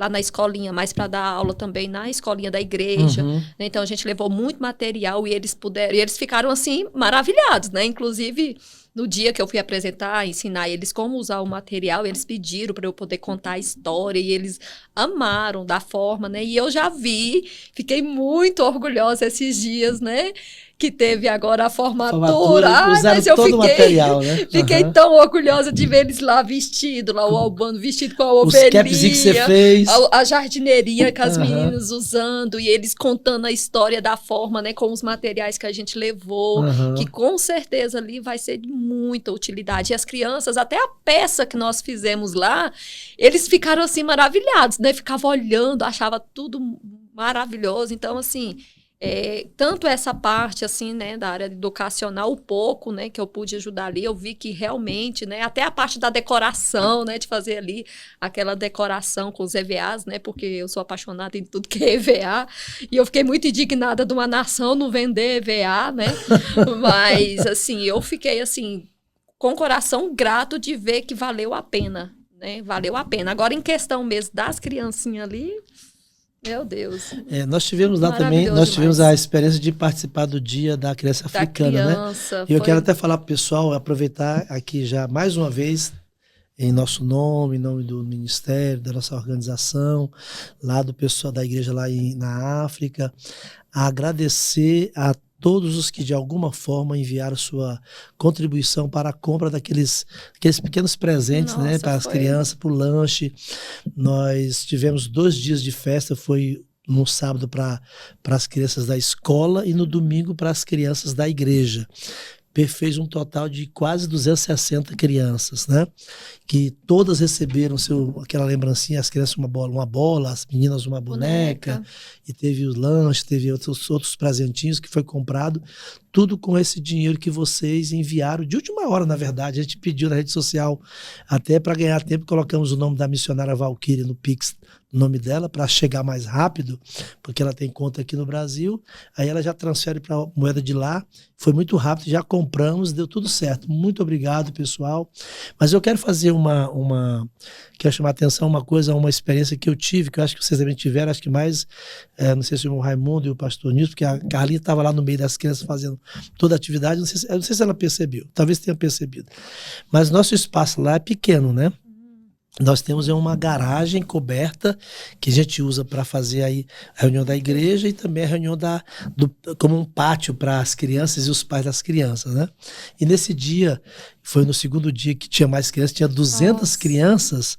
lá na escolinha, mas para dar aula também na escolinha da igreja. Né? Então a gente levou muito material e eles ficaram assim maravilhados, né? Inclusive no dia que eu fui apresentar, ensinar eles como usar o material, eles pediram para eu poder contar a história e eles amaram da forma, né? E eu já vi, fiquei muito orgulhosa esses dias, né? Que teve agora a formatura. Mas eu todo o material, né? Fiquei tão orgulhosa de ver eles lá vestido, lá o Albano vestido com a ovelhinha. Os capzinhos que você fez. A jardineirinha que as meninas usando e eles contando a história da forma, né? Com os materiais que a gente levou, que com certeza ali vai ser de muita utilidade. E as crianças, até a peça que nós fizemos lá, eles ficaram assim maravilhados, né? Ficavam olhando, achava tudo maravilhoso. Então, assim... tanto essa parte, assim, né, da área educacional, o pouco, né, que eu pude ajudar ali, eu vi que realmente, né, até a parte da decoração, né, de fazer ali aquela decoração com os EVAs, né, porque eu sou apaixonada em tudo que é EVA, e eu fiquei muito indignada de uma nação não vender EVA, né, mas, assim, eu fiquei, assim, com o coração grato de ver que valeu a pena, né, valeu a pena. Agora, em questão mesmo das criancinhas ali... Meu Deus. Nós tivemos lá também, nós tivemos a experiência de participar do Dia da Criança Africana, né? E eu quero até falar para o pessoal, aproveitar aqui já mais uma vez, em nosso nome, em nome do Ministério, da nossa organização, lá do pessoal da igreja lá na África, a agradecer a todos os que de alguma forma enviaram sua contribuição para a compra daqueles pequenos presentes, né, para as crianças, para o lanche. Nós tivemos 2 dias de festa, foi no sábado para as crianças da escola e no domingo para as crianças da igreja. Fez um total de quase 260 crianças, né? Que todas receberam aquela lembrancinha, as crianças uma bola, as meninas uma boneca, e teve o lanche, teve outros presentinhos que foi comprado, tudo com esse dinheiro que vocês enviaram, de última hora, na verdade. A gente pediu na rede social, até para ganhar tempo, colocamos o nome da missionária Valquíria no Pix, o nome dela, para chegar mais rápido, porque ela tem conta aqui no Brasil, aí ela já transfere para a moeda de lá, foi muito rápido, já compramos, deu tudo certo. Muito obrigado, pessoal. Mas eu quero fazer quero chamar a atenção uma experiência que eu tive, que eu acho que vocês também tiveram, acho que mais, não sei se o Raimundo e o pastor Nilson, porque a Carlinha estava lá no meio das crianças fazendo toda a atividade, não sei se ela percebeu, talvez tenha percebido. Mas nosso espaço lá é pequeno, né? Nós temos uma garagem coberta que a gente usa para fazer aí a reunião da igreja e também a reunião como um pátio para as crianças e os pais das crianças, né? E nesse dia, foi no segundo dia que tinha mais crianças, tinha 200 crianças.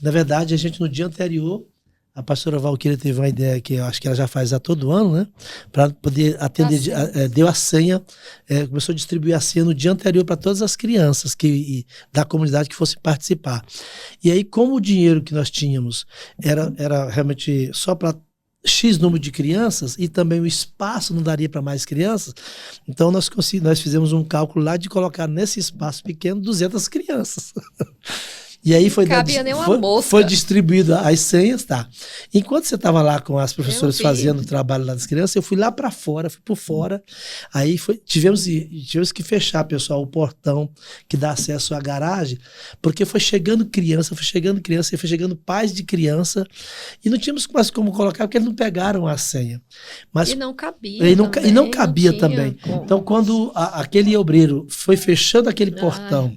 Na verdade, a gente no dia anterior, a pastora Valquíria teve uma ideia que eu acho que ela já faz a todo ano, né? Para poder atender, deu a senha, começou a distribuir a senha no dia anterior para todas as crianças da comunidade que fossem participar. E aí, como o dinheiro que nós tínhamos era realmente só para X número de crianças e também o espaço não daria para mais crianças, então nós fizemos um cálculo lá de colocar nesse espaço pequeno 200 crianças. E aí foi distribuído as senhas, tá? Enquanto você estava lá com as professoras fazendo o trabalho lá das crianças, eu fui lá para fora, fui por fora. Aí tivemos que fechar, pessoal, o portão que dá acesso à garagem, porque foi chegando criança, foi chegando pais de criança, e não tínhamos mais como colocar, porque eles não pegaram a senha. Mas, e não cabia. E não cabia também. Como. Então, quando aquele obreiro foi fechando aquele portão,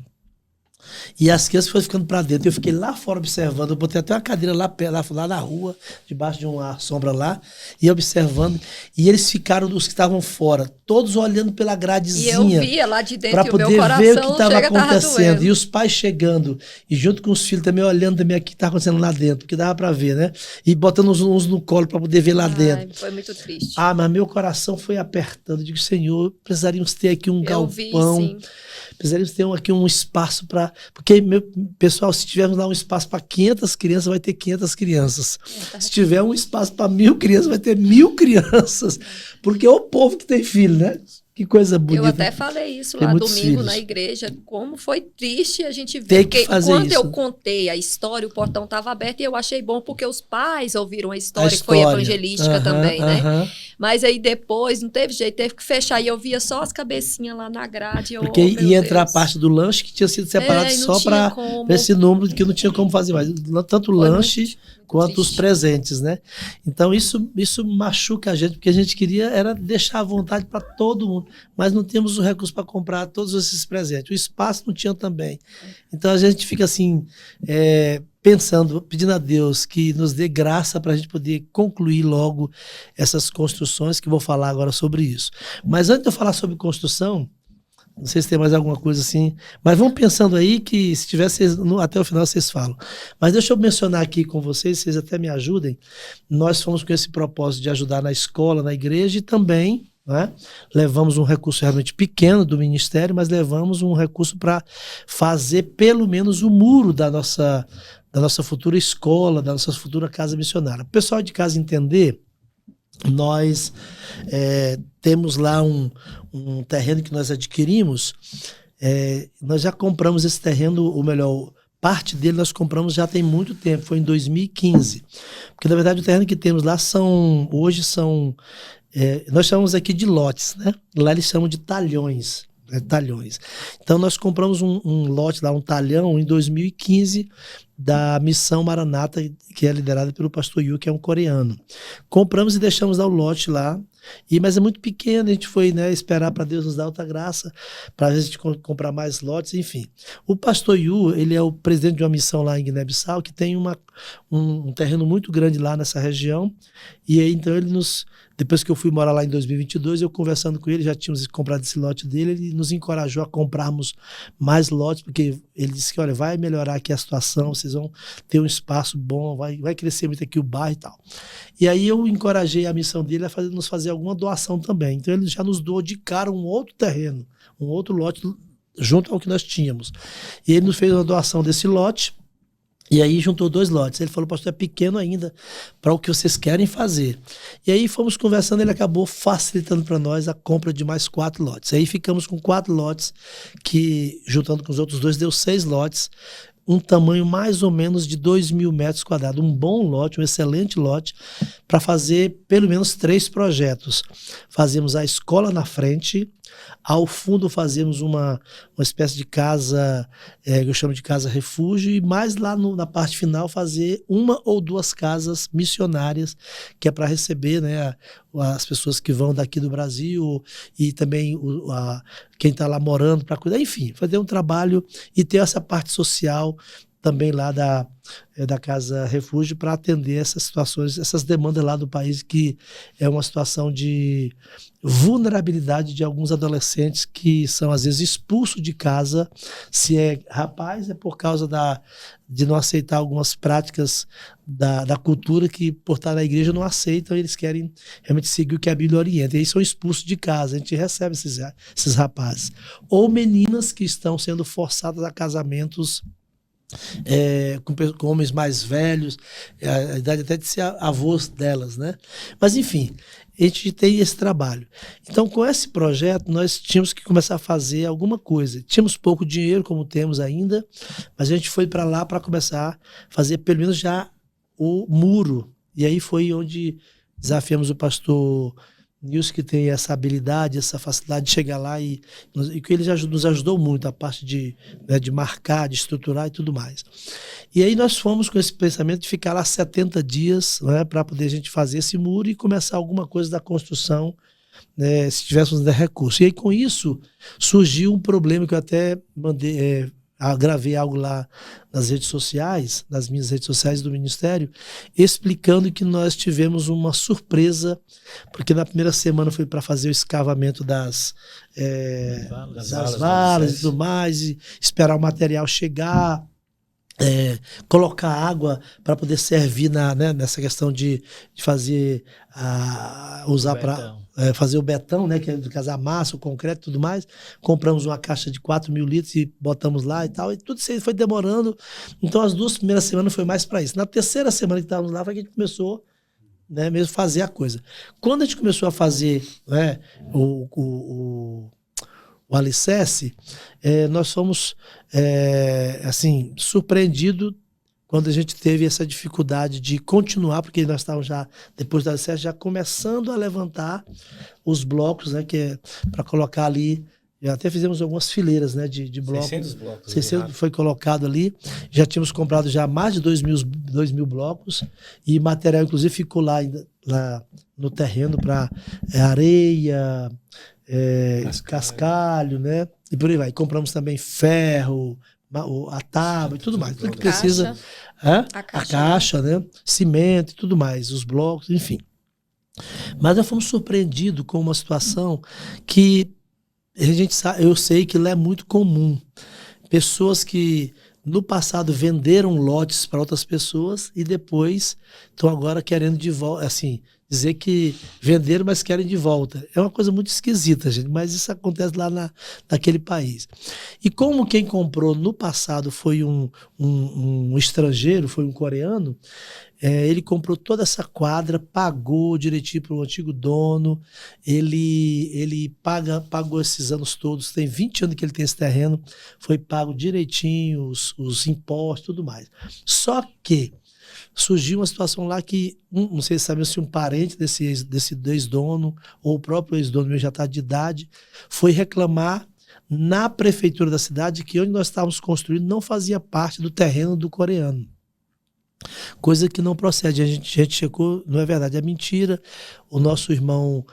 e as crianças foram ficando para dentro. Eu fiquei lá fora observando. Eu botei até uma cadeira lá na rua, debaixo de uma sombra lá, e observando. E eles ficaram, os que estavam fora, todos olhando pela gradezinha. E eu via lá de dentro, para poder ver o que estava acontecendo. E os pais chegando, e junto com os filhos também olhando também o que estava acontecendo lá dentro, porque dava para ver, né? E botando uns no colo para poder ver lá dentro. Foi muito triste. Mas meu coração foi apertando. Eu digo, Senhor, precisaríamos ter aqui um galpão. Precisaríamos ter aqui um espaço para... Porque, pessoal, se tivermos lá um espaço para 500 crianças, vai ter 500 crianças. Se tiver um espaço para 1000 crianças, vai ter 1000 crianças. Porque é o povo que tem filho, né? Que coisa bonita. Eu até falei isso lá domingo filhos. Na igreja, como foi triste a gente ver. Tem que fazer quando isso. eu contei a história, o portão estava aberto e eu achei bom porque os pais ouviram a história. Que foi evangelística também, né? Mas aí depois, não teve jeito, teve que fechar. E eu via só as cabecinhas lá na grade. Porque ia entrar a parte do lanche que tinha sido separado só para esse número que não tinha como fazer mais. Tanto o lanche quanto os presentes, né? Então isso machuca a gente, porque a gente queria era deixar à vontade para todo mundo, mas não temos o recurso para comprar todos esses presentes. O espaço não tinha também. Então a gente fica assim, pensando, pedindo a Deus que nos dê graça para a gente poder concluir logo essas construções, que vou falar agora sobre isso. Mas antes de eu falar sobre construção, não sei se tem mais alguma coisa assim, mas vão pensando aí que se tiver, até o final vocês falam. Mas deixa eu mencionar aqui com vocês até me ajudem. Nós fomos com esse propósito de ajudar na escola, na igreja e também, né, levamos um recurso realmente pequeno do ministério, mas levamos um recurso para fazer pelo menos o muro da nossa futura escola, da nossa futura casa missionária. O pessoal de casa entender, nós temos lá um terreno que nós adquirimos, nós já compramos esse terreno, ou melhor, parte dele nós compramos já tem muito tempo, foi em 2015, porque na verdade o terreno que temos lá hoje são, nós chamamos aqui de lotes, né? Lá eles chamam de talhões. Talhões. Então nós compramos um lote lá, um talhão, em 2015, da Missão Maranata, que é liderada pelo pastor Yu, que é um coreano. Compramos e deixamos lá o lote lá, mas é muito pequeno, a gente foi, né, esperar para Deus nos dar outra graça, para a gente comprar mais lotes, enfim. O pastor Yu, ele é o presidente de uma missão lá em Guiné-Bissau, que tem um terreno muito grande lá nessa região, e aí então ele depois que eu fui morar lá em 2022, eu conversando com ele, já tínhamos comprado esse lote dele, ele nos encorajou a comprarmos mais lotes, porque ele disse que, olha, vai melhorar aqui a situação, vocês vão ter um espaço bom, vai crescer muito aqui o bairro e tal. E aí eu encorajei a missão dele a nos fazer alguma doação também. Então ele já nos doou de cara um outro terreno, um outro lote junto ao que nós tínhamos. E ele nos fez uma doação desse lote, e aí juntou 2 lotes. Ele falou, pastor, é pequeno ainda para o que vocês querem fazer. E aí fomos conversando, ele acabou facilitando para nós a compra de mais 4 lotes. Aí ficamos com 4 lotes, que juntando com os outros 2 deu 6 lotes, um tamanho mais ou menos de 2.000 metros quadrados. Um bom lote, um excelente lote, para fazer pelo menos 3 projetos. Fazemos a escola na frente, ao fundo fazemos uma espécie de casa, que eu chamo de casa refúgio, e mais lá na parte final fazer 1 ou 2 casas missionárias, que é para receber, né, as pessoas que vão daqui do Brasil e também quem está lá morando para cuidar, enfim, fazer um trabalho e ter essa parte social também lá da Casa Refúgio para atender essas situações, essas demandas lá do país, que é uma situação de vulnerabilidade de alguns adolescentes que são às vezes expulsos de casa. Se é rapaz, é por causa de não aceitar algumas práticas da cultura que, por estar na igreja, não aceitam, eles querem realmente seguir o que a Bíblia orienta, e aí são expulsos de casa. A gente recebe esses rapazes. Ou meninas que estão sendo forçadas a casamentos com homens mais velhos, a idade até de ser avós delas, né? Mas enfim, a gente tem esse trabalho. Então, com esse projeto, nós tínhamos que começar a fazer alguma coisa. Tínhamos pouco dinheiro, como temos ainda, mas a gente foi para lá para começar a fazer pelo menos já o muro. E aí foi onde desafiamos o pastor Nilson, que tem essa habilidade, essa facilidade de chegar lá e que ele nos ajudou muito, a parte de marcar, de estruturar e tudo mais. E aí nós fomos com esse pensamento de ficar lá 70 dias, né, para poder a gente fazer esse muro e começar alguma coisa da construção, né, se tivéssemos recurso. E aí com isso surgiu um problema que eu até gravei algo lá nas redes sociais, nas minhas redes sociais do Ministério, explicando que nós tivemos uma surpresa, porque na primeira semana foi para fazer o escavamento das valas e tudo mais, e esperar o material chegar, colocar água para poder servir nessa questão de fazer, usar para fazer o betão, né, que é de casar massa, o concreto e tudo mais. Compramos uma caixa de 4.000 litros e botamos lá e tal, e tudo isso foi demorando. Então as 2 primeiras semanas foi mais para isso. Na terceira semana que estávamos lá foi que a gente começou né, mesmo fazer a coisa. Quando a gente começou a fazer, né, o alicerce, nós fomos assim, surpreendidos quando a gente teve essa dificuldade de continuar, porque nós estávamos já, depois do alicerce, já começando a levantar os blocos, né, que é para colocar ali. Já até fizemos algumas fileiras, né, de blocos. 600 blocos. 600 foi colocado ali. Já tínhamos comprado já mais de 2.000 blocos. E material, inclusive, ficou lá no terreno para areia, cascalho, né? E por aí vai. Compramos também ferro, a tábua e tudo mais. Tudo que precisa. A caixa, né? Cimento e tudo mais. Os blocos, enfim. Mas nós fomos surpreendidos com uma situação que eu sei que lá é muito comum. Pessoas que no passado venderam lotes para outras pessoas e depois estão agora querendo de volta, assim, dizer que venderam, mas querem de volta. É uma coisa muito esquisita, gente, mas isso acontece lá naquele país. E como quem comprou no passado foi um estrangeiro, foi um coreano, ele comprou toda essa quadra, pagou direitinho para o antigo dono, ele pagou esses anos todos, tem 20 anos que ele tem esse terreno, foi pago direitinho, os impostos, tudo mais. Só que surgiu uma situação lá que, não sei se sabe se um parente desse ex-dono, ou o próprio ex-dono mesmo já está de idade, foi reclamar na prefeitura da cidade que onde nós estávamos construindo não fazia parte do terreno do coreano. Coisa que não procede. A gente checou, não é verdade, é mentira. O nosso irmão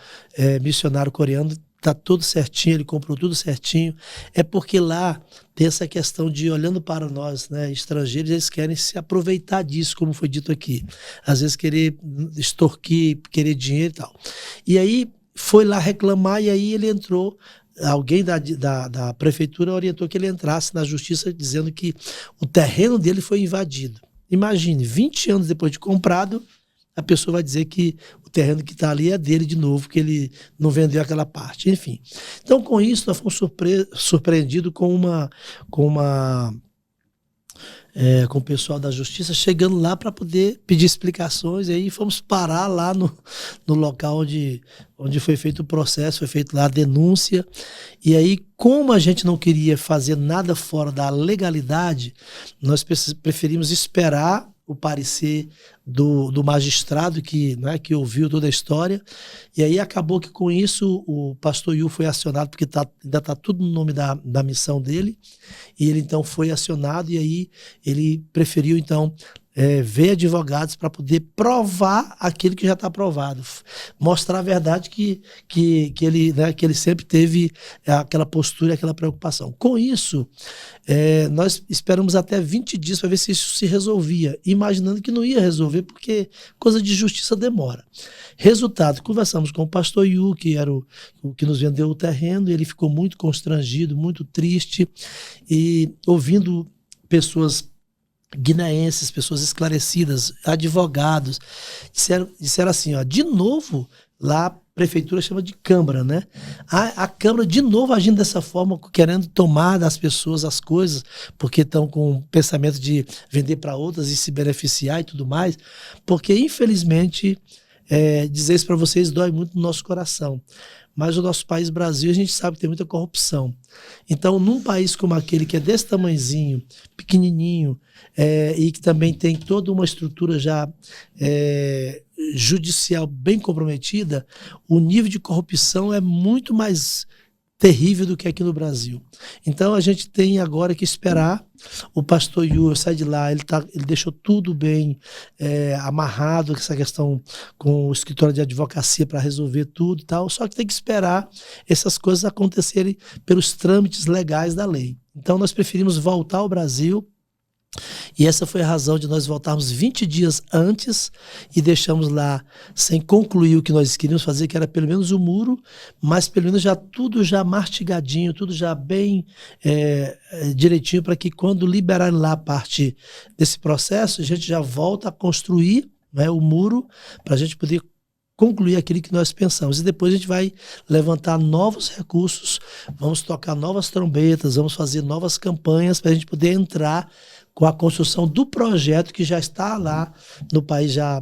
missionário coreano está tudo certinho, ele comprou tudo certinho. É porque lá tem essa questão de, olhando para nós, né, estrangeiros, eles querem se aproveitar disso, como foi dito aqui. Às vezes querer extorquir, querer dinheiro e tal. E aí foi lá reclamar e aí ele entrou. Alguém da prefeitura orientou que ele entrasse na justiça dizendo que o terreno dele foi invadido. Imagine, 20 anos depois de comprado, a pessoa vai dizer que o terreno que está ali é dele de novo, que ele não vendeu aquela parte. Enfim. Então, com isso, nós fomos surpreendidos com o pessoal da justiça chegando lá para poder pedir explicações. E aí fomos parar lá no local onde foi feito o processo, foi feita lá a denúncia. E aí, como a gente não queria fazer nada fora da legalidade, nós preferimos esperar o parecer do magistrado que ouviu toda a história. E aí acabou que com isso o pastor Yu foi acionado, porque ainda está tudo no nome da missão dele, e ele então foi acionado, e aí ele preferiu então ver advogados para poder provar aquilo que já está provado, mostrar a verdade que ele sempre teve aquela postura, aquela preocupação. Com isso, nós esperamos até 20 dias para ver se isso se resolvia, imaginando que não ia resolver, porque coisa de justiça demora. Resultado, conversamos com o pastor Yu, que era o que nos vendeu o terreno, e ele ficou muito constrangido, muito triste, e ouvindo pessoas guineenses, pessoas esclarecidas, advogados, disseram assim, ó, de novo, lá a prefeitura chama de Câmara, né? A Câmara de novo agindo dessa forma, querendo tomar das pessoas as coisas, porque estão com o pensamento de vender para outras e se beneficiar e tudo mais, porque infelizmente, dizer isso para vocês dói muito no nosso coração. Mas o nosso país, Brasil, a gente sabe que tem muita corrupção. Então, num país como aquele, que é desse tamanhozinho, pequenininho, e que também tem toda uma estrutura já judicial bem comprometida, o nível de corrupção é muito mais terrível do que aqui no Brasil. Então, a gente tem agora que esperar. O pastor Yu sai de lá, ele deixou tudo bem amarrado, essa questão com o escritório de advocacia para resolver tudo e tal, só que tem que esperar essas coisas acontecerem pelos trâmites legais da lei. Então, nós preferimos voltar ao Brasil. E essa foi a razão de nós voltarmos 20 dias antes e deixamos lá sem concluir o que nós queríamos fazer, que era pelo menos o muro, mas pelo menos já tudo já mastigadinho, tudo já bem direitinho, para que quando liberarem lá a parte desse processo, a gente já volta a construir, né, o muro, para a gente poder concluir aquilo que nós pensamos. E depois a gente vai levantar novos recursos, vamos tocar novas trombetas, vamos fazer novas campanhas para a gente poder entrar com a construção do projeto que já está lá no país, já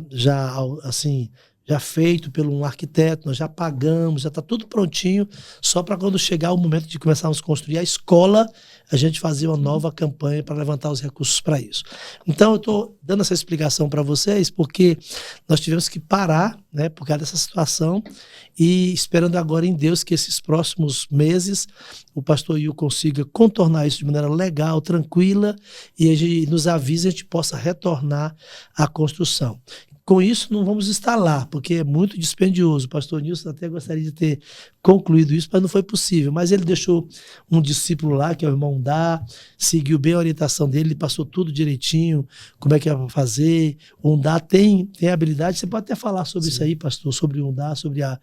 assim, já feito por um arquiteto, nós já pagamos, já está tudo prontinho, só para quando chegar o momento de começarmos a construir a escola, a gente fazer uma nova campanha para levantar os recursos para isso. Então, eu estou dando essa explicação para vocês, porque nós tivemos que parar, né, por causa dessa situação, e esperando agora em Deus que esses próximos meses o pastor Yu consiga contornar isso de maneira legal, tranquila, e ele nos avise e a gente possa retornar à construção. Com isso, não vamos estar lá, porque é muito dispendioso. O pastor Nilson até gostaria de ter concluído isso, mas não foi possível. Mas ele deixou um discípulo lá, que é o irmão Dá, seguiu bem a orientação dele, ele passou tudo direitinho, como é que ia fazer. O Dá tem habilidade, você pode até falar sobre isso aí, pastor, sobre o Dá, sobre a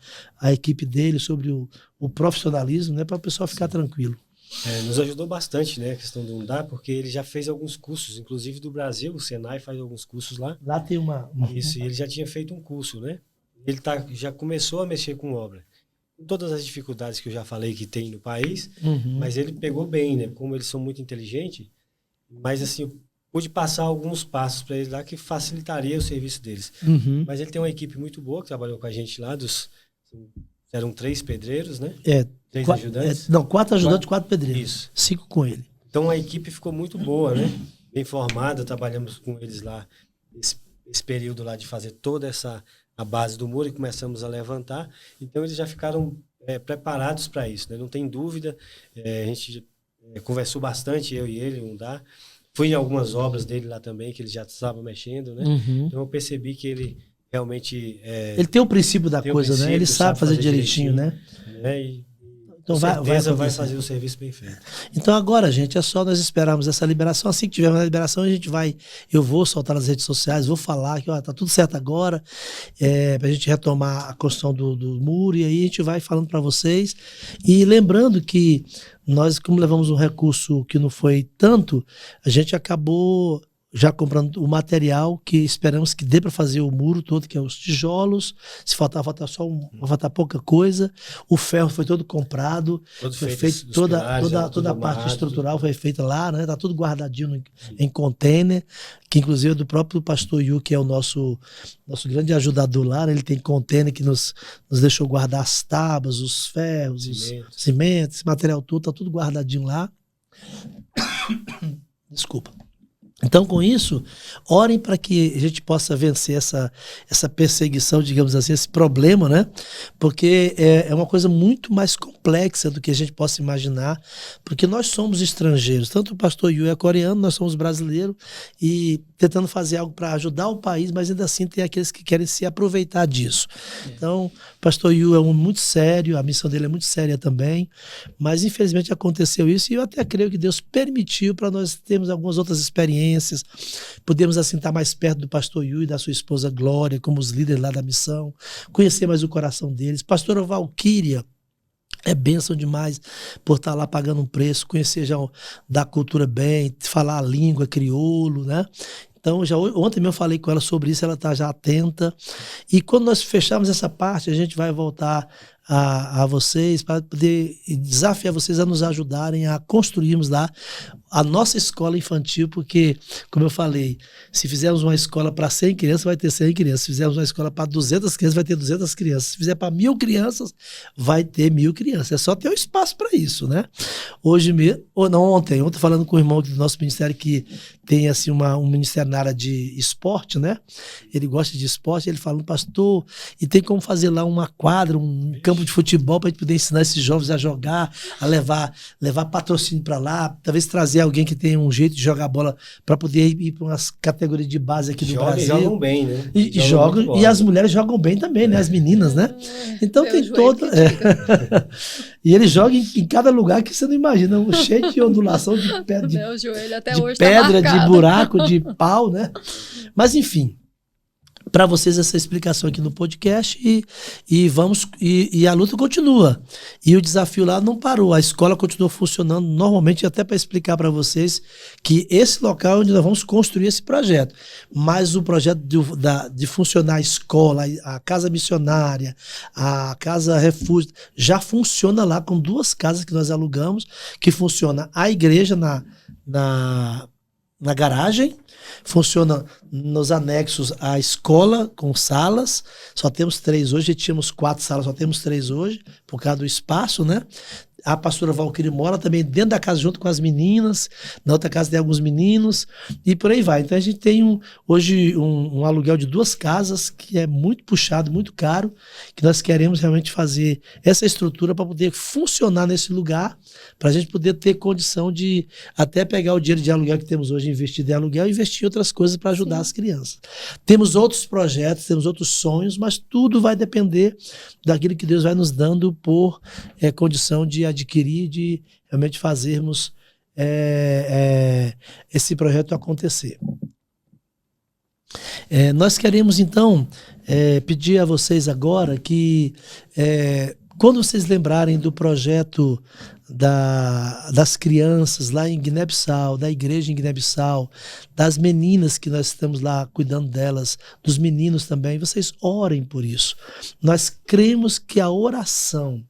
equipe dele, sobre o profissionalismo, né, para o pessoal ficar tranquilo. Nos ajudou bastante, né, a questão do Undá, porque ele já fez alguns cursos, inclusive do Brasil, o Senai faz alguns cursos lá. Lá tem uma... Isso, e ele já tinha feito um curso, né? Ele já começou a mexer com obra. Com todas as dificuldades que eu já falei que tem no país, mas ele pegou bem, né? Como eles são muito inteligentes, mas assim, eu pude passar alguns passos para eles lá que facilitaria o serviço deles. Mas ele tem uma equipe muito boa que trabalhou com a gente lá, eram 3 pedreiros, né? 3 ajudantes? 4 ajudantes, 4 pedreiros. Isso. 5 com ele. Então a equipe ficou muito boa, né? Bem formada, trabalhamos com eles lá esse período lá de fazer toda a base do muro e começamos a levantar. Então eles já ficaram preparados para isso, né? Não tem dúvida. A gente conversou bastante, eu e ele, o Undá. Fui em algumas obras dele lá também, que ele já estava mexendo, né? Então eu percebi que ele realmente... ele tem o princípio da coisa, né? Ele sabe fazer direitinho, né? Então vai fazer o serviço bem feito. Então agora, gente, é só nós esperarmos essa liberação. Assim que tivermos a liberação, eu vou soltar nas redes sociais, vou falar que tá tudo certo agora, pra gente retomar a construção do muro, e aí a gente vai falando para vocês. E lembrando que nós, como levamos um recurso que não foi tanto, a gente acabou já comprando o material que esperamos que dê para fazer o muro todo, que é os tijolos. Se faltar faltar pouca coisa. O ferro foi todo comprado, foi feito toda a parte estrutural foi feita lá, né? Tá tudo guardadinho em container, que inclusive é do próprio pastor Yu, que é o nosso grande ajudador lá, né? Ele tem container que nos deixou guardar as tábuas, os ferros, os cimentos, esse material todo, tá tudo guardadinho lá. Desculpa. Então, com isso, orem para que a gente possa vencer essa perseguição, digamos assim, esse problema, né? Porque é uma coisa muito mais complexa do que a gente possa imaginar, porque nós somos estrangeiros. Tanto o pastor Yu é coreano, nós somos brasileiros, e tentando fazer algo para ajudar o país, mas ainda assim tem aqueles que querem se aproveitar disso. Então, o pastor Yu é muito sério, a missão dele é muito séria também, mas infelizmente aconteceu isso, e eu até creio que Deus permitiu para nós termos algumas outras experiências, podemos assim estar mais perto do pastor Yu e da sua esposa Glória, como os líderes lá da missão, conhecer mais o coração deles. Pastora Valquíria, é bênção demais por estar lá pagando um preço, conhecer já da cultura bem, falar a língua crioulo, né? Então, ontem mesmo eu falei com ela sobre isso, ela está já atenta. E quando nós fecharmos essa parte, a gente vai voltar a vocês para poder desafiar vocês a nos ajudarem a construirmos lá a nossa escola infantil, porque, como eu falei, se fizermos uma escola para 100 crianças, vai ter 100 crianças. Se fizermos uma escola para 200 crianças, vai ter 200 crianças. Se fizer para 1000 crianças, vai ter 1000 crianças. É só ter um espaço para isso, né? Ontem falando com o irmão do nosso ministério que tem assim um ministério na área de esporte, né? Ele gosta de esporte, ele falando, pastor, e tem como fazer lá uma quadra, um campo de futebol para a gente poder ensinar esses jovens a jogar, a levar patrocínio para lá, talvez trazer alguém que tenha um jeito de jogar bola para poder ir para umas categorias de base aqui do Brasil. Jogam bem, né? E as mulheres jogam bem também, né? As meninas, né? Então tem todo... E eles jogam em cada lugar que você não imagina, cheio de ondulação de pedra, meu joelho até hoje pedra, de buraco, de pau, né? Mas enfim, para vocês essa explicação aqui no podcast e a luta continua. E o desafio lá não parou, a escola continuou funcionando normalmente, até para explicar para vocês que esse local é onde nós vamos construir esse projeto. Mas o projeto de funcionar a escola, a casa missionária, a casa refúgio, já funciona lá com 2 casas que nós alugamos, que funciona a igreja na na garagem, funciona nos anexos à escola, com salas. Só temos 3 hoje, tínhamos 4 salas, só temos 3 hoje, por causa do espaço, né? A pastora Valquíria mora também dentro da casa junto com as meninas, na outra casa tem alguns meninos, e por aí vai. Então a gente tem hoje um aluguel de 2 casas, que é muito puxado, muito caro, que nós queremos realmente fazer essa estrutura para poder funcionar nesse lugar, para a gente poder ter condição de até pegar o dinheiro de aluguel que temos hoje, investido em aluguel, e investir em outras coisas para ajudar as crianças. Temos outros projetos, temos outros sonhos, mas tudo vai depender daquilo que Deus vai nos dando por condição de adquirir, de realmente fazermos esse projeto acontecer. Nós queremos, então, pedir a vocês agora que, quando vocês lembrarem do projeto das crianças lá em Guiné-Bissau, da igreja em Guiné-Bissau, das meninas que nós estamos lá cuidando delas, dos meninos também, vocês orem por isso. Nós cremos que a oração,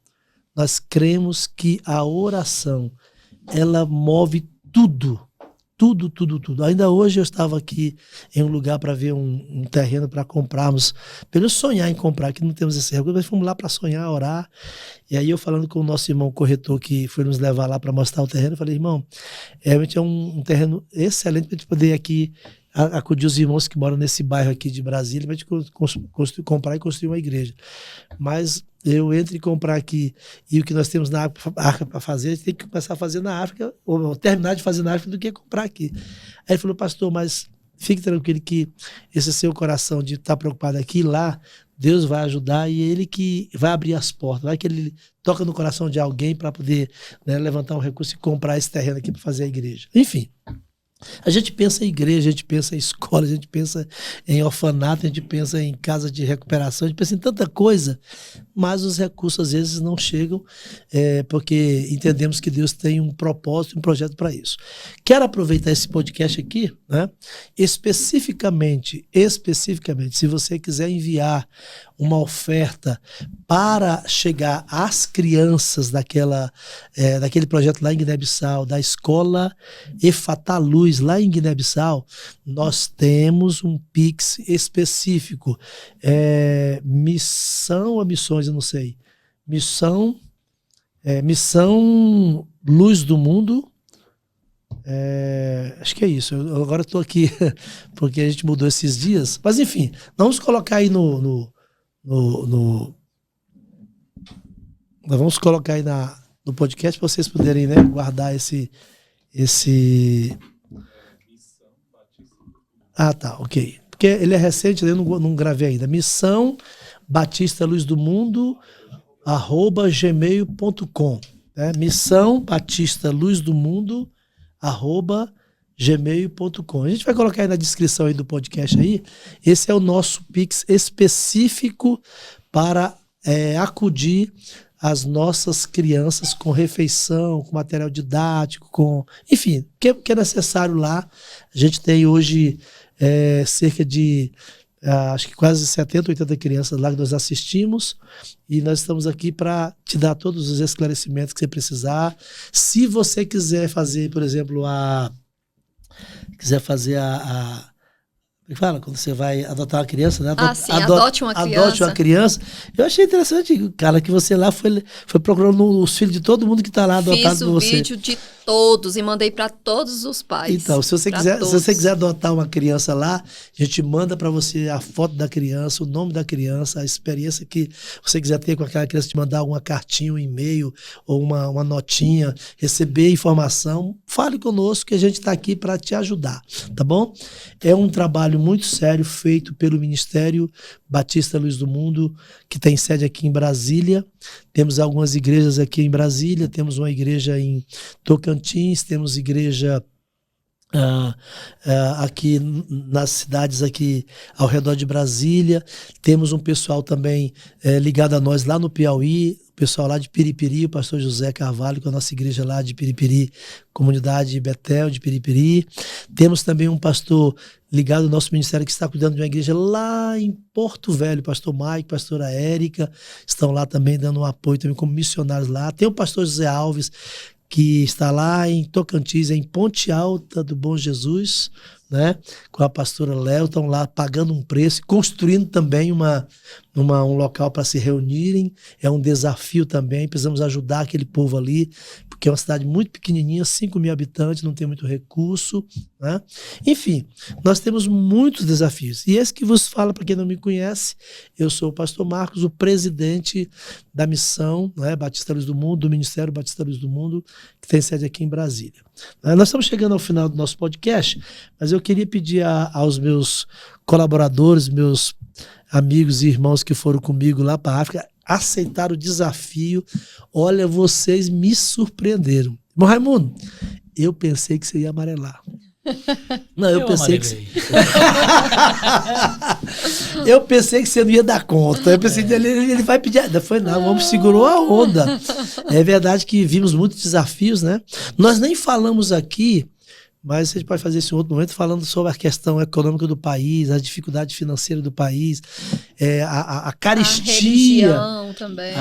ela move tudo. Tudo. Ainda hoje eu estava aqui em um lugar para ver um terreno para comprarmos, pelo sonhar em comprar, que não temos esse recurso, mas fomos lá para sonhar, orar. E aí eu falando com o nosso irmão corretor que foi nos levar lá para mostrar o terreno, eu falei, irmão, realmente é um terreno excelente para a gente poder aqui acudir os irmãos que moram nesse bairro aqui de Brasília, para a gente comprar e construir uma igreja. Mas eu entre e comprar aqui, e o que nós temos na África para fazer, a gente tem que começar a fazer na África, ou terminar de fazer na África do que comprar aqui. Aí ele falou, pastor, mas fique tranquilo que esse seu coração de estar preocupado aqui e lá, Deus vai ajudar, e ele que vai abrir as portas, vai que ele toca no coração de alguém para poder, né, levantar um recurso e comprar esse terreno aqui para fazer a igreja. Enfim. A gente pensa em igreja, a gente pensa em escola, a gente pensa em orfanato, a gente pensa em casa de recuperação, a gente pensa em tanta coisa, mas os recursos às vezes não chegam, porque entendemos que Deus tem um propósito, um projeto para isso. Quero aproveitar esse podcast aqui, né? Especificamente, se você quiser enviar uma oferta para chegar às crianças daquele projeto lá em Guiné-Bissau, da escola Efatá Luz, lá em Guiné-Bissau, nós temos um Pix específico. Missão ou missões, eu não sei. Missão Luz do Mundo. Acho que é isso. Eu agora estou aqui porque a gente mudou esses dias. Mas enfim, vamos colocar aí nós vamos colocar aí no podcast para vocês poderem, né, guardar esse. Ah, tá, ok. Porque ele é recente, eu não gravei ainda. Missão Batista Luz do Mundo @gmail.com, né? Missão Batista Luz do Mundo @gmail.com. A gente vai colocar aí na descrição aí do podcast aí. Esse é o nosso Pix específico para acudir as nossas crianças com refeição, com material didático, enfim, o que é necessário lá. A gente tem hoje cerca de acho que quase 70, 80 crianças lá que nós assistimos, e nós estamos aqui para te dar todos os esclarecimentos que você precisar. Se você quiser fazer, por exemplo, como fala? Quando você vai adotar uma criança, né? Adote uma criança. Adote uma criança. Eu achei interessante, cara, que você lá foi procurando os filhos de todo mundo que está lá adotado por você. Fiz o vídeo de todos e mandei para todos os pais. Então, se você quiser adotar uma criança lá, a gente manda para você a foto da criança, o nome da criança, a experiência que você quiser ter com aquela criança, te mandar uma cartinha, um e-mail ou uma notinha, receber informação, fale conosco que a gente está aqui para te ajudar, tá bom? É um trabalho muito sério feito pelo Ministério Batista Luz do Mundo, que tem sede aqui em Brasília. Temos algumas igrejas aqui em Brasília, temos uma igreja em Tocantins, temos igreja aqui nas cidades aqui ao redor de Brasília. Temos um pessoal também ligado a nós lá no Piauí, o pessoal lá de Piripiri, o pastor José Carvalho, com a nossa igreja lá de Piripiri, comunidade Betel de Piripiri. Temos também um pastor ligado ao nosso ministério que está cuidando de uma igreja lá em Porto Velho, pastor Mike, pastora Érica, estão lá também dando um apoio também como missionários lá. Tem o pastor José Alves, que está lá em Tocantins, em Ponte Alta do Bom Jesus, né? Com a pastora Léo, estão lá pagando um preço, construindo também um local para se reunirem. É um desafio também, precisamos ajudar aquele povo ali, porque é uma cidade muito pequenininha, 5.000 habitantes, não tem muito recurso, né? Enfim, nós temos muitos desafios. E esse que vos fala, para quem não me conhece, eu sou o pastor Marcos, o presidente da missão, né, Batista Luz do Mundo, do Ministério Batista Luz do Mundo, que tem sede aqui em Brasília. Nós estamos chegando ao final do nosso podcast, mas eu queria pedir aos meus colaboradores, meus amigos e irmãos que foram comigo lá para a África, aceitar o desafio. Olha, vocês me surpreenderam. Irmão Raimundo, eu pensei que você ia amarelar. Não, eu pensei que eu pensei que você não ia dar conta. Eu pensei que ele vai pedir. Foi não, o homem segurou a onda. É verdade que vimos muitos desafios, né? Nós nem falamos aqui, mas a gente pode fazer isso em outro momento, falando sobre a questão econômica do país, a dificuldade financeira do país, a caristia. A religião também.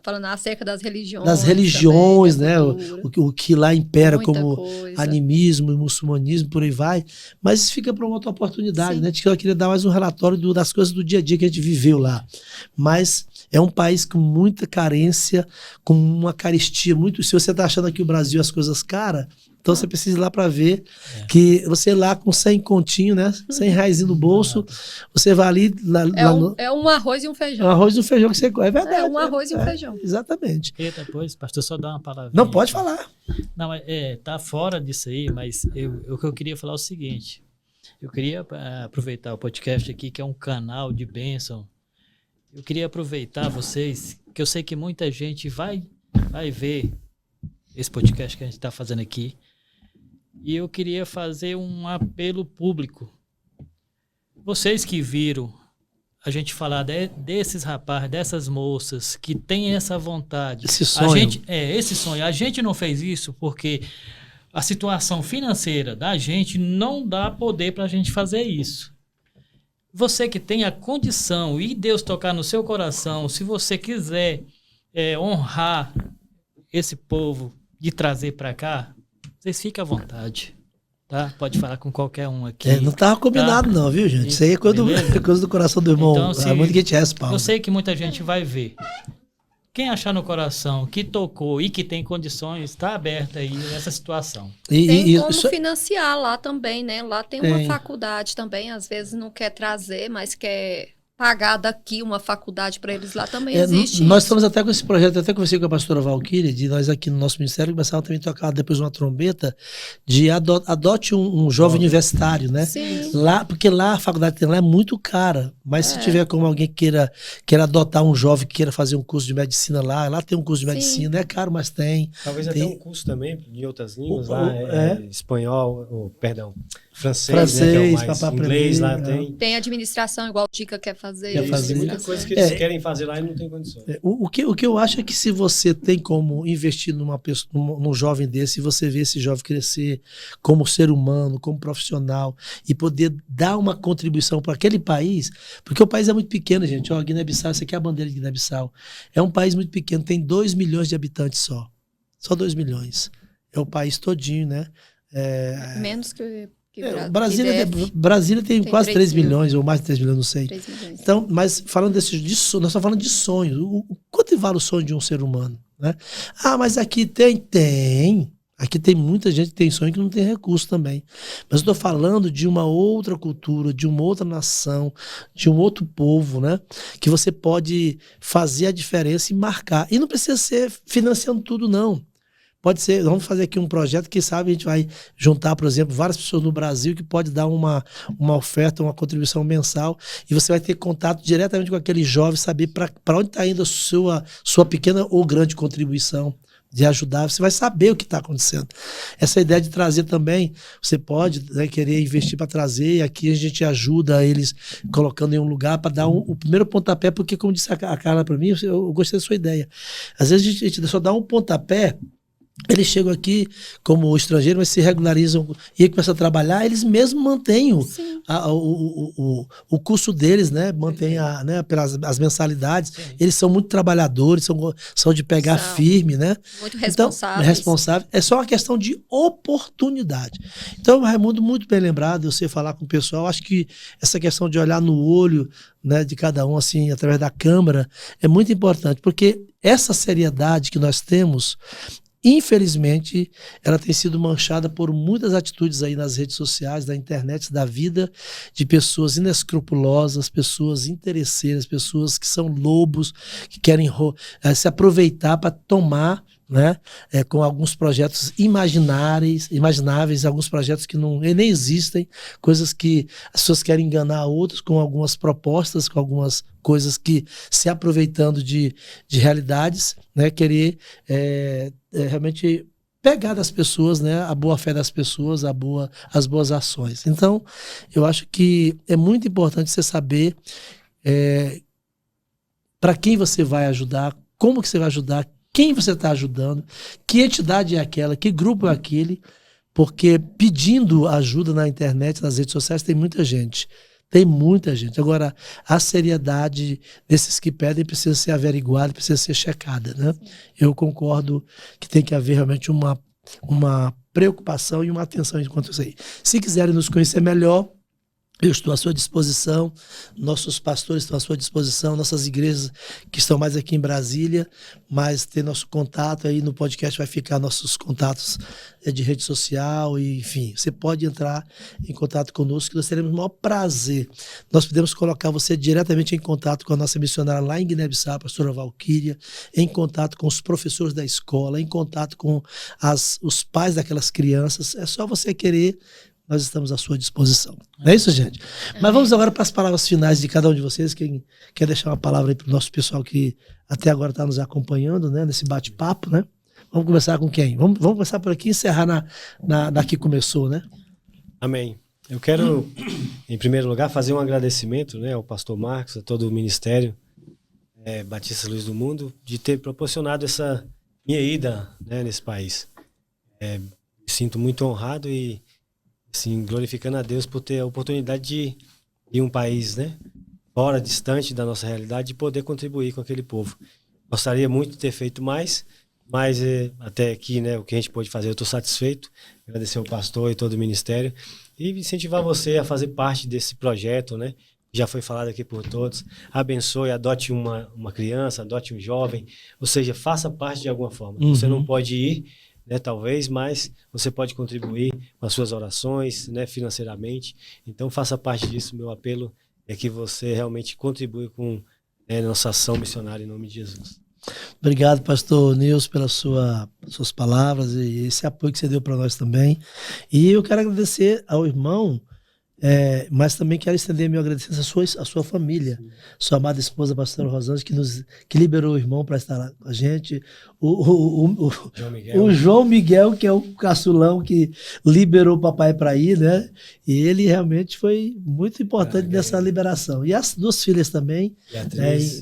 Falando acerca das religiões. Das religiões, também, né? O que lá impera muita como coisa. animismo e muçulmanismo, por aí vai. Mas isso fica para uma outra oportunidade, né? Eu queria dar mais um relatório das coisas do dia a dia que a gente viveu lá. Mas é um país com muita carência, com uma caristia muito. Se você está achando aqui o Brasil as coisas caras, então você precisa ir lá para ver que você lá com 100 continho, né? 100 reais no bolso, você vai ali... É um arroz e um feijão. Um arroz e um feijão que você... É verdade. É um arroz e um feijão. Exatamente. E depois, pastor, só dar uma palavrinha. Não, pode falar. Não, tá fora disso aí, mas o que eu queria falar é o seguinte. Eu queria aproveitar o podcast aqui, que é um canal de bênção. Eu queria aproveitar vocês, que eu sei que muita gente vai ver esse podcast que a gente está fazendo aqui. E eu queria fazer um apelo público. Vocês que viram a gente falar desses rapazes, dessas moças que têm essa vontade. Esse sonho. Esse sonho. A gente não fez isso porque a situação financeira da gente não dá poder para a gente fazer isso. Você que tem a condição e Deus tocar no seu coração, se você quiser honrar esse povo de trazer para cá, vocês fiquem à vontade, tá? Pode falar com qualquer um aqui. Não estava combinado não, viu, gente? Isso aí é coisa do coração do irmão. Então, é muito que te responde. Eu sei que muita gente vai ver. Quem achar no coração que tocou e que tem condições, está aberta aí nessa situação. Tem como financiar lá também, né? Lá tem uma faculdade também, às vezes não quer trazer, mas quer pagar daqui uma faculdade para eles lá também existe. Nós estamos até com esse projeto, até conversei com a pastora Valquíria, de nós aqui no nosso ministério, começaram também a tocar depois uma trombeta de adote um jovem universitário, né? Sim. Lá, porque lá a faculdade que tem lá é muito cara, mas se tiver como alguém queira adotar um jovem que queira fazer um curso de medicina lá tem um curso de medicina, é caro, mas tem. Talvez até um curso também de outras línguas lá, espanhol, francês, né, que é o mais inglês lá tem. Tem administração, igual o Dica quer fazer. Tem muita coisa que eles querem fazer lá e não tem condições. O que eu acho é que se você tem como investir num jovem desse, e você vê esse jovem crescer como ser humano, como profissional, e poder dar uma contribuição para aquele país, porque o país é muito pequeno, gente. Guiné-Bissau, essa aqui é a bandeira de Guiné-Bissau. É um país muito pequeno, tem 2 milhões de habitantes só. Só 2 milhões. É o país todinho, né? Menos que Brasília tem quase 3 milhões, ou mais de 3 milhões, não sei. 3 milhões. Então, mas falando nós estamos falando de sonhos. Quanto vale o sonho de um ser humano? Né? Mas aqui tem. Aqui tem muita gente que tem sonho que não tem recurso também. Mas eu estou falando de uma outra cultura, de uma outra nação, de um outro povo, né? Que você pode fazer a diferença e marcar. E não precisa ser financiando tudo, não. Pode ser, vamos fazer aqui um projeto que sabe a gente vai juntar, por exemplo, várias pessoas no Brasil que pode dar uma oferta, uma contribuição mensal, e você vai ter contato diretamente com aquele jovem, saber para onde está indo a sua pequena ou grande contribuição de ajudar, você vai saber o que está acontecendo. Essa ideia de trazer também, você pode querer investir para trazer, e aqui a gente ajuda eles colocando em um lugar para dar o primeiro pontapé, porque como disse a Carla para mim, eu gostei da sua ideia. Às vezes a gente só dá um pontapé Eles chegam aqui como estrangeiro, mas se regularizam e começam a trabalhar, eles mesmos mantêm o curso deles, né? Mantêm as mensalidades. Sim. Eles são muito trabalhadores, são de pegar firme, né? Muito responsáveis. Então, responsável. É só uma questão de oportunidade. Então, Raimundo, muito bem lembrado, você falar com o pessoal, acho que essa questão de olhar no olho, né, de cada um, assim, através da câmera, é muito importante, porque essa seriedade que nós temos, infelizmente, ela tem sido manchada por muitas atitudes aí nas redes sociais, na internet, da vida de pessoas inescrupulosas, pessoas interesseiras, pessoas que são lobos, que querem se aproveitar para tomar, né, com alguns projetos imagináveis, alguns projetos que nem existem, coisas que as pessoas querem enganar outros com algumas propostas, com algumas coisas que, se aproveitando de realidades, né, querer realmente pegar das pessoas, né, a boa fé das pessoas, as boas ações. Então, eu acho que é muito importante você saber para quem você vai ajudar, como que você vai ajudar, quem você está ajudando, que entidade é aquela, que grupo é aquele, porque pedindo ajuda na internet, nas redes sociais, tem muita gente. Tem muita gente. Agora, a seriedade desses que pedem precisa ser averiguada, precisa ser checada, né? Eu concordo que tem que haver realmente uma preocupação e uma atenção quanto a isso aí. Se quiserem nos conhecer melhor, eu estou à sua disposição, nossos pastores estão à sua disposição, nossas igrejas que estão mais aqui em Brasília, mas tem nosso contato aí no podcast, vai ficar nossos contatos de rede social, e, enfim, você pode entrar em contato conosco, que nós teremos o maior prazer. Nós podemos colocar você diretamente em contato com a nossa missionária lá em Guiné-Bissau, a pastora Valquíria, em contato com os professores da escola, em contato com os pais daquelas crianças. É só você querer, nós estamos à sua disposição. Não é isso, gente? Mas vamos agora para as palavras finais de cada um de vocês. Quem quer deixar uma palavra aí para o nosso pessoal que até agora está nos acompanhando, né, nesse bate-papo, né? Vamos começar com quem? Vamos começar por aqui e encerrar na que começou, né? Amém. Eu quero, em primeiro lugar, fazer um agradecimento, né, ao pastor Marcos, a todo o ministério Batista Luz do Mundo, de ter proporcionado essa minha ida, né, nesse país. Me sinto muito honrado e, assim, glorificando a Deus por ter a oportunidade de ir um país, né, fora, distante da nossa realidade, e poder contribuir com aquele povo. Gostaria muito de ter feito mais, mas até aqui, né, o que a gente pôde fazer, eu estou satisfeito. Agradecer ao pastor e todo o ministério e incentivar você a fazer parte desse projeto, né? Já foi falado aqui por todos. Abençoe, adote uma criança, adote um jovem, ou seja, faça parte de alguma forma. Você não pode ir, né, talvez, mas você pode contribuir com as suas orações, né, financeiramente. Então, faça parte disso. Meu apelo é que você realmente contribua com nossa ação missionária em nome de Jesus. Obrigado, pastor Nilson, pelas suas palavras e esse apoio que você deu para nós também. E eu quero agradecer ao irmão, mas também quero estender meu agradecimento à sua família, sua amada esposa, a pastora Rosângela, que liberou o irmão para estar lá com a gente, o João Miguel, que é o caçulão que liberou o papai para ir, né? E ele realmente foi muito importante nessa liberação. E as duas filhas também,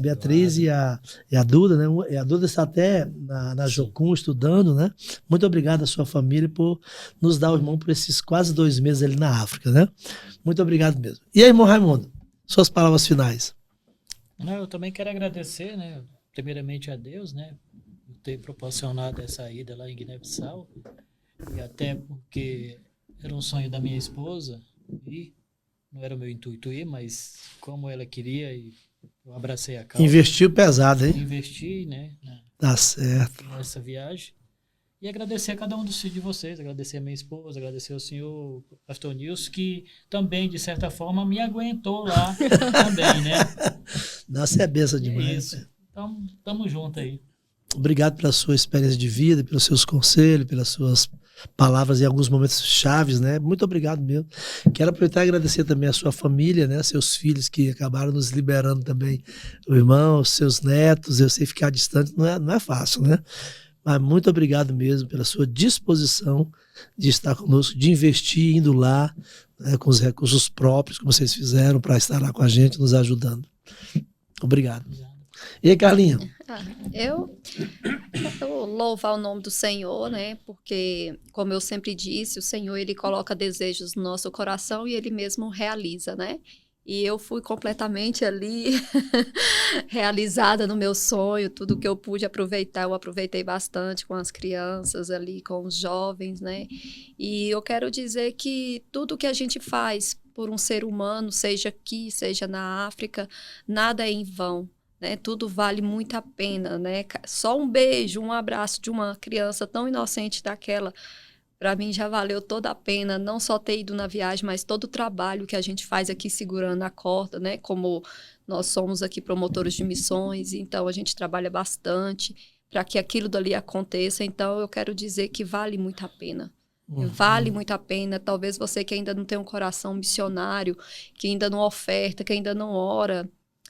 Beatriz e a Duda, né? E a Duda está até na Jocum estudando, né? Muito obrigado à sua família por nos dar o irmão por esses quase 2 meses ali na África, né? Muito obrigado mesmo. E aí, irmão Raimundo, suas palavras finais. Eu também quero agradecer, né, primeiramente a Deus, né, por ter proporcionado essa ida lá em Guiné-Bissau, e até porque era um sonho da minha esposa, e não era o meu intuito ir, mas como ela queria, e eu abracei a causa. Investiu pesado, hein? Investi, né, tá certo, nessa viagem. E agradecer a cada um dos filhos de vocês, agradecer a minha esposa, agradecer ao senhor pastor Nilson, que também, de certa forma, me aguentou lá também, né? Nossa, é benção demais. Isso. Então, tamo junto aí. Obrigado pela sua experiência de vida, pelos seus conselhos, pelas suas palavras em alguns momentos chaves, né? Muito obrigado mesmo. Quero aproveitar e agradecer também a sua família, né? Seus filhos que acabaram nos liberando também, o irmão, seus netos. Eu sei ficar distante não é fácil, né? Mas muito obrigado mesmo pela sua disposição de estar conosco, de investir indo lá, né, com os recursos próprios que vocês fizeram para estar lá com a gente, nos ajudando. Obrigado. E aí, Carlinha? Eu louvar o nome do Senhor, né? Porque, como eu sempre disse, o Senhor, ele coloca desejos no nosso coração e ele mesmo realiza, né? E eu fui completamente ali realizada no meu sonho, tudo que eu pude aproveitar, eu aproveitei bastante com as crianças ali, com os jovens, né? E eu quero dizer que tudo que a gente faz por um ser humano, seja aqui, seja na África, nada é em vão. Né, tudo vale muito a pena, né? Só um beijo, um abraço de uma criança tão inocente daquela, para mim já valeu toda a pena, não só ter ido na viagem, mas todo o trabalho que a gente faz aqui segurando a corda, né? Como nós somos aqui promotores de missões, então a gente trabalha bastante para que aquilo dali aconteça. Então eu quero dizer que vale muito a pena. Vale muito a pena. Talvez você que ainda não tem um coração missionário, que ainda não oferta, que ainda não ora,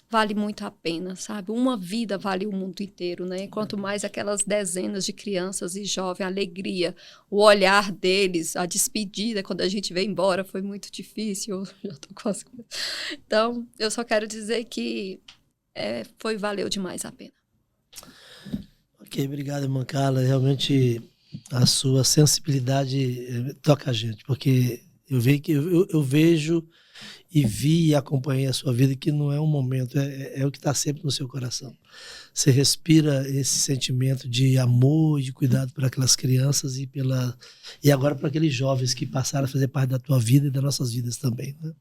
vale muito a pena, sabe? Uma vida vale o mundo inteiro, né? Quanto mais aquelas dezenas de crianças e jovens, a alegria, o olhar deles, a despedida quando a gente veio embora foi muito difícil. Eu já tô quase... Então, eu só quero dizer que valeu demais a pena. Ok, obrigado, irmã Carla. Realmente a sua sensibilidade toca a gente, porque eu vejo e vi e acompanhei a sua vida, que não é um momento, é o que está sempre no seu coração. Você respira esse sentimento de amor e de cuidado por aquelas crianças e agora para aqueles jovens que passaram a fazer parte da tua vida e das nossas vidas também, né?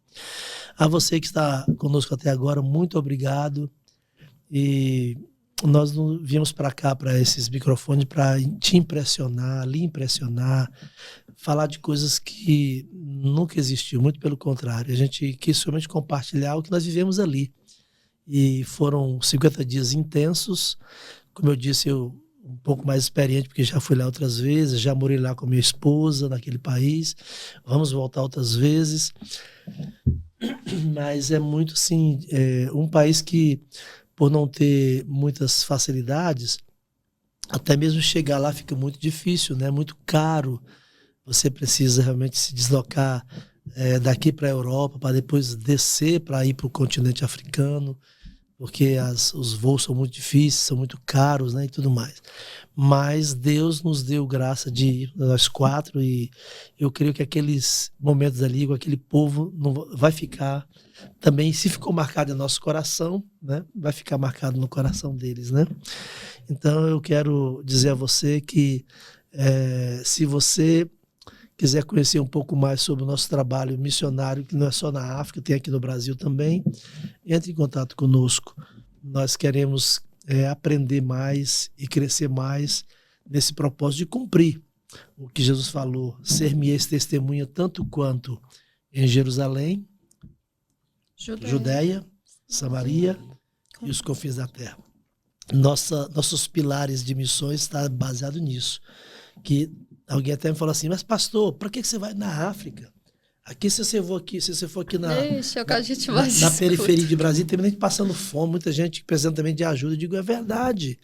A você que está conosco até agora, muito obrigado. E nós não viemos para cá, para esses microfones, para te impressionar, lhe impressionar, falar de coisas que nunca existiu, muito pelo contrário. A gente quis somente compartilhar o que nós vivemos ali. E foram 50 dias intensos. Como eu disse, eu um pouco mais experiente, porque já fui lá outras vezes, já morei lá com minha esposa naquele país. Vamos voltar outras vezes. Mas é muito, assim, um país que, por não ter muitas facilidades, até mesmo chegar lá fica muito difícil, né? Muito caro. Você precisa realmente se deslocar daqui para a Europa, para depois descer para ir para o continente africano, porque os voos são muito difíceis, são muito caros, né, e tudo mais. Mas Deus nos deu graça de ir, nós 4, e eu creio que aqueles momentos ali com aquele povo não vai ficar também, se ficou marcado em nosso coração, né, vai ficar marcado no coração deles, né? Então eu quero dizer a você que se você quiser conhecer um pouco mais sobre o nosso trabalho missionário, que não é só na África, tem aqui no Brasil também, entre em contato conosco. Nós queremos aprender mais e crescer mais nesse propósito de cumprir o que Jesus falou, ser-me-eis testemunha tanto quanto em Jerusalém, Judeia, Samaria e os confins da terra. Nossos pilares de missões estão baseados nisso, que alguém até me falou assim, mas pastor, para que você vai na África? Aqui, se você for aqui na periferia de Brasília, tem muita gente passando fome, muita gente precisando também de ajuda. Eu digo, é verdade,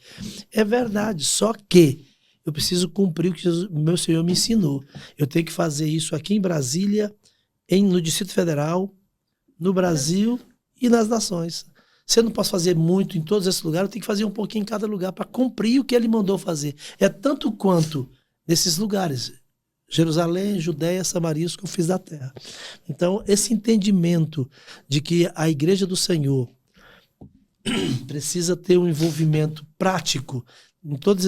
só que eu preciso cumprir o que meu Senhor me ensinou. Eu tenho que fazer isso aqui em Brasília, no Distrito Federal, no Brasil e nas nações. Se eu não posso fazer muito em todos esses lugares, eu tenho que fazer um pouquinho em cada lugar para cumprir o que ele mandou fazer. É tanto quanto nesses lugares, Jerusalém, Judeia, Samaria, os confins da terra. Então, esse entendimento de que a igreja do Senhor precisa ter um envolvimento prático em todas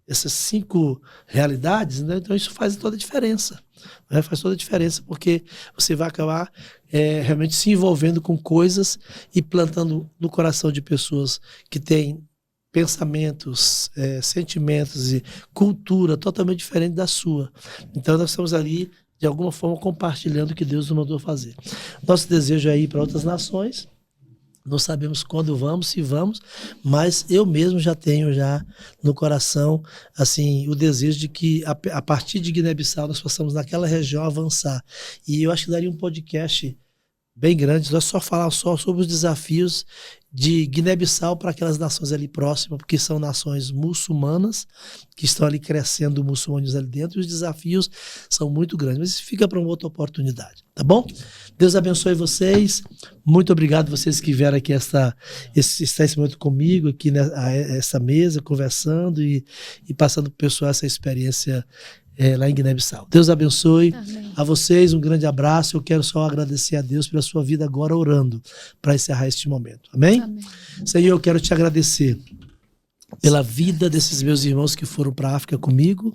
essas 5 realidades, né? Então isso faz toda a diferença. Né? Faz toda a diferença, porque você vai acabar realmente se envolvendo com coisas e plantando no coração de pessoas que têm pensamentos, sentimentos e cultura totalmente diferente da sua. Então nós estamos ali, de alguma forma, compartilhando o que Deus nos mandou fazer. Nosso desejo é ir para outras nações. Não sabemos quando vamos, se vamos, mas eu mesmo já tenho no coração assim, o desejo de que a partir de Guiné-Bissau nós possamos naquela região avançar. E eu acho que daria um podcast bem grande. Nós só falar sobre os desafios de Guiné-Bissau para aquelas nações ali próximas, porque são nações muçulmanas que estão ali crescendo muçulmanos ali dentro, e os desafios são muito grandes. Mas isso fica para uma outra oportunidade, tá bom? Deus abençoe vocês. Muito obrigado vocês que vieram aqui estar esse momento comigo, aqui nessa mesa, conversando e passando para o pessoal essa experiência lá em Guiné-Bissau. Deus abençoe. Amém. A vocês, um grande abraço. Eu quero só agradecer a Deus pela sua vida agora orando para encerrar este momento. Amém? Amém. Senhor, eu quero te agradecer pela vida desses meus irmãos que foram para a África comigo.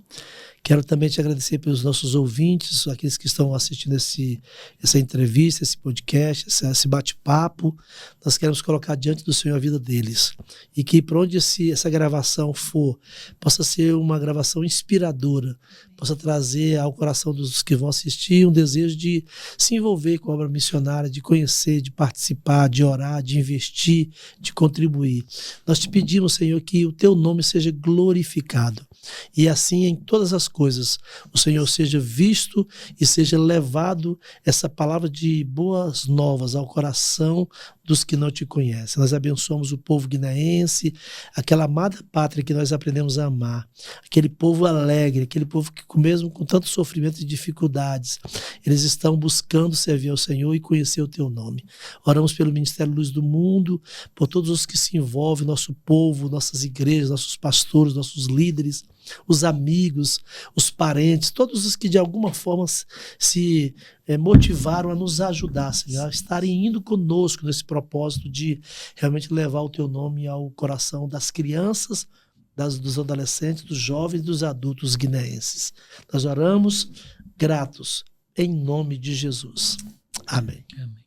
Quero também te agradecer pelos nossos ouvintes, aqueles que estão assistindo essa entrevista, esse podcast, esse bate-papo. Nós queremos colocar diante do Senhor a vida deles. E que por onde essa gravação for, possa ser uma gravação inspiradora, possa trazer ao coração dos que vão assistir um desejo de se envolver com a obra missionária, de conhecer, de participar, de orar, de investir, de contribuir. Nós te pedimos, Senhor, que o teu nome seja glorificado. E assim em todas as coisas o Senhor seja visto e seja levado essa palavra de boas novas ao coração dos que não te conhecem. Nós abençoamos o povo guineense, aquela amada pátria que nós aprendemos a amar, aquele povo alegre, aquele povo que mesmo com tanto sofrimento e dificuldades, eles estão buscando servir ao Senhor e conhecer o teu nome. Oramos pelo Ministério Luz do Mundo, por todos os que se envolvem, nosso povo, nossas igrejas, nossos pastores, nossos líderes, os amigos, os parentes, todos os que de alguma forma se motivaram a nos ajudar, Senhor, a estarem indo conosco nesse propósito de realmente levar o teu nome ao coração das crianças, dos adolescentes, dos jovens e dos adultos guineenses. Nós oramos gratos em nome de Jesus. Amém. Amém.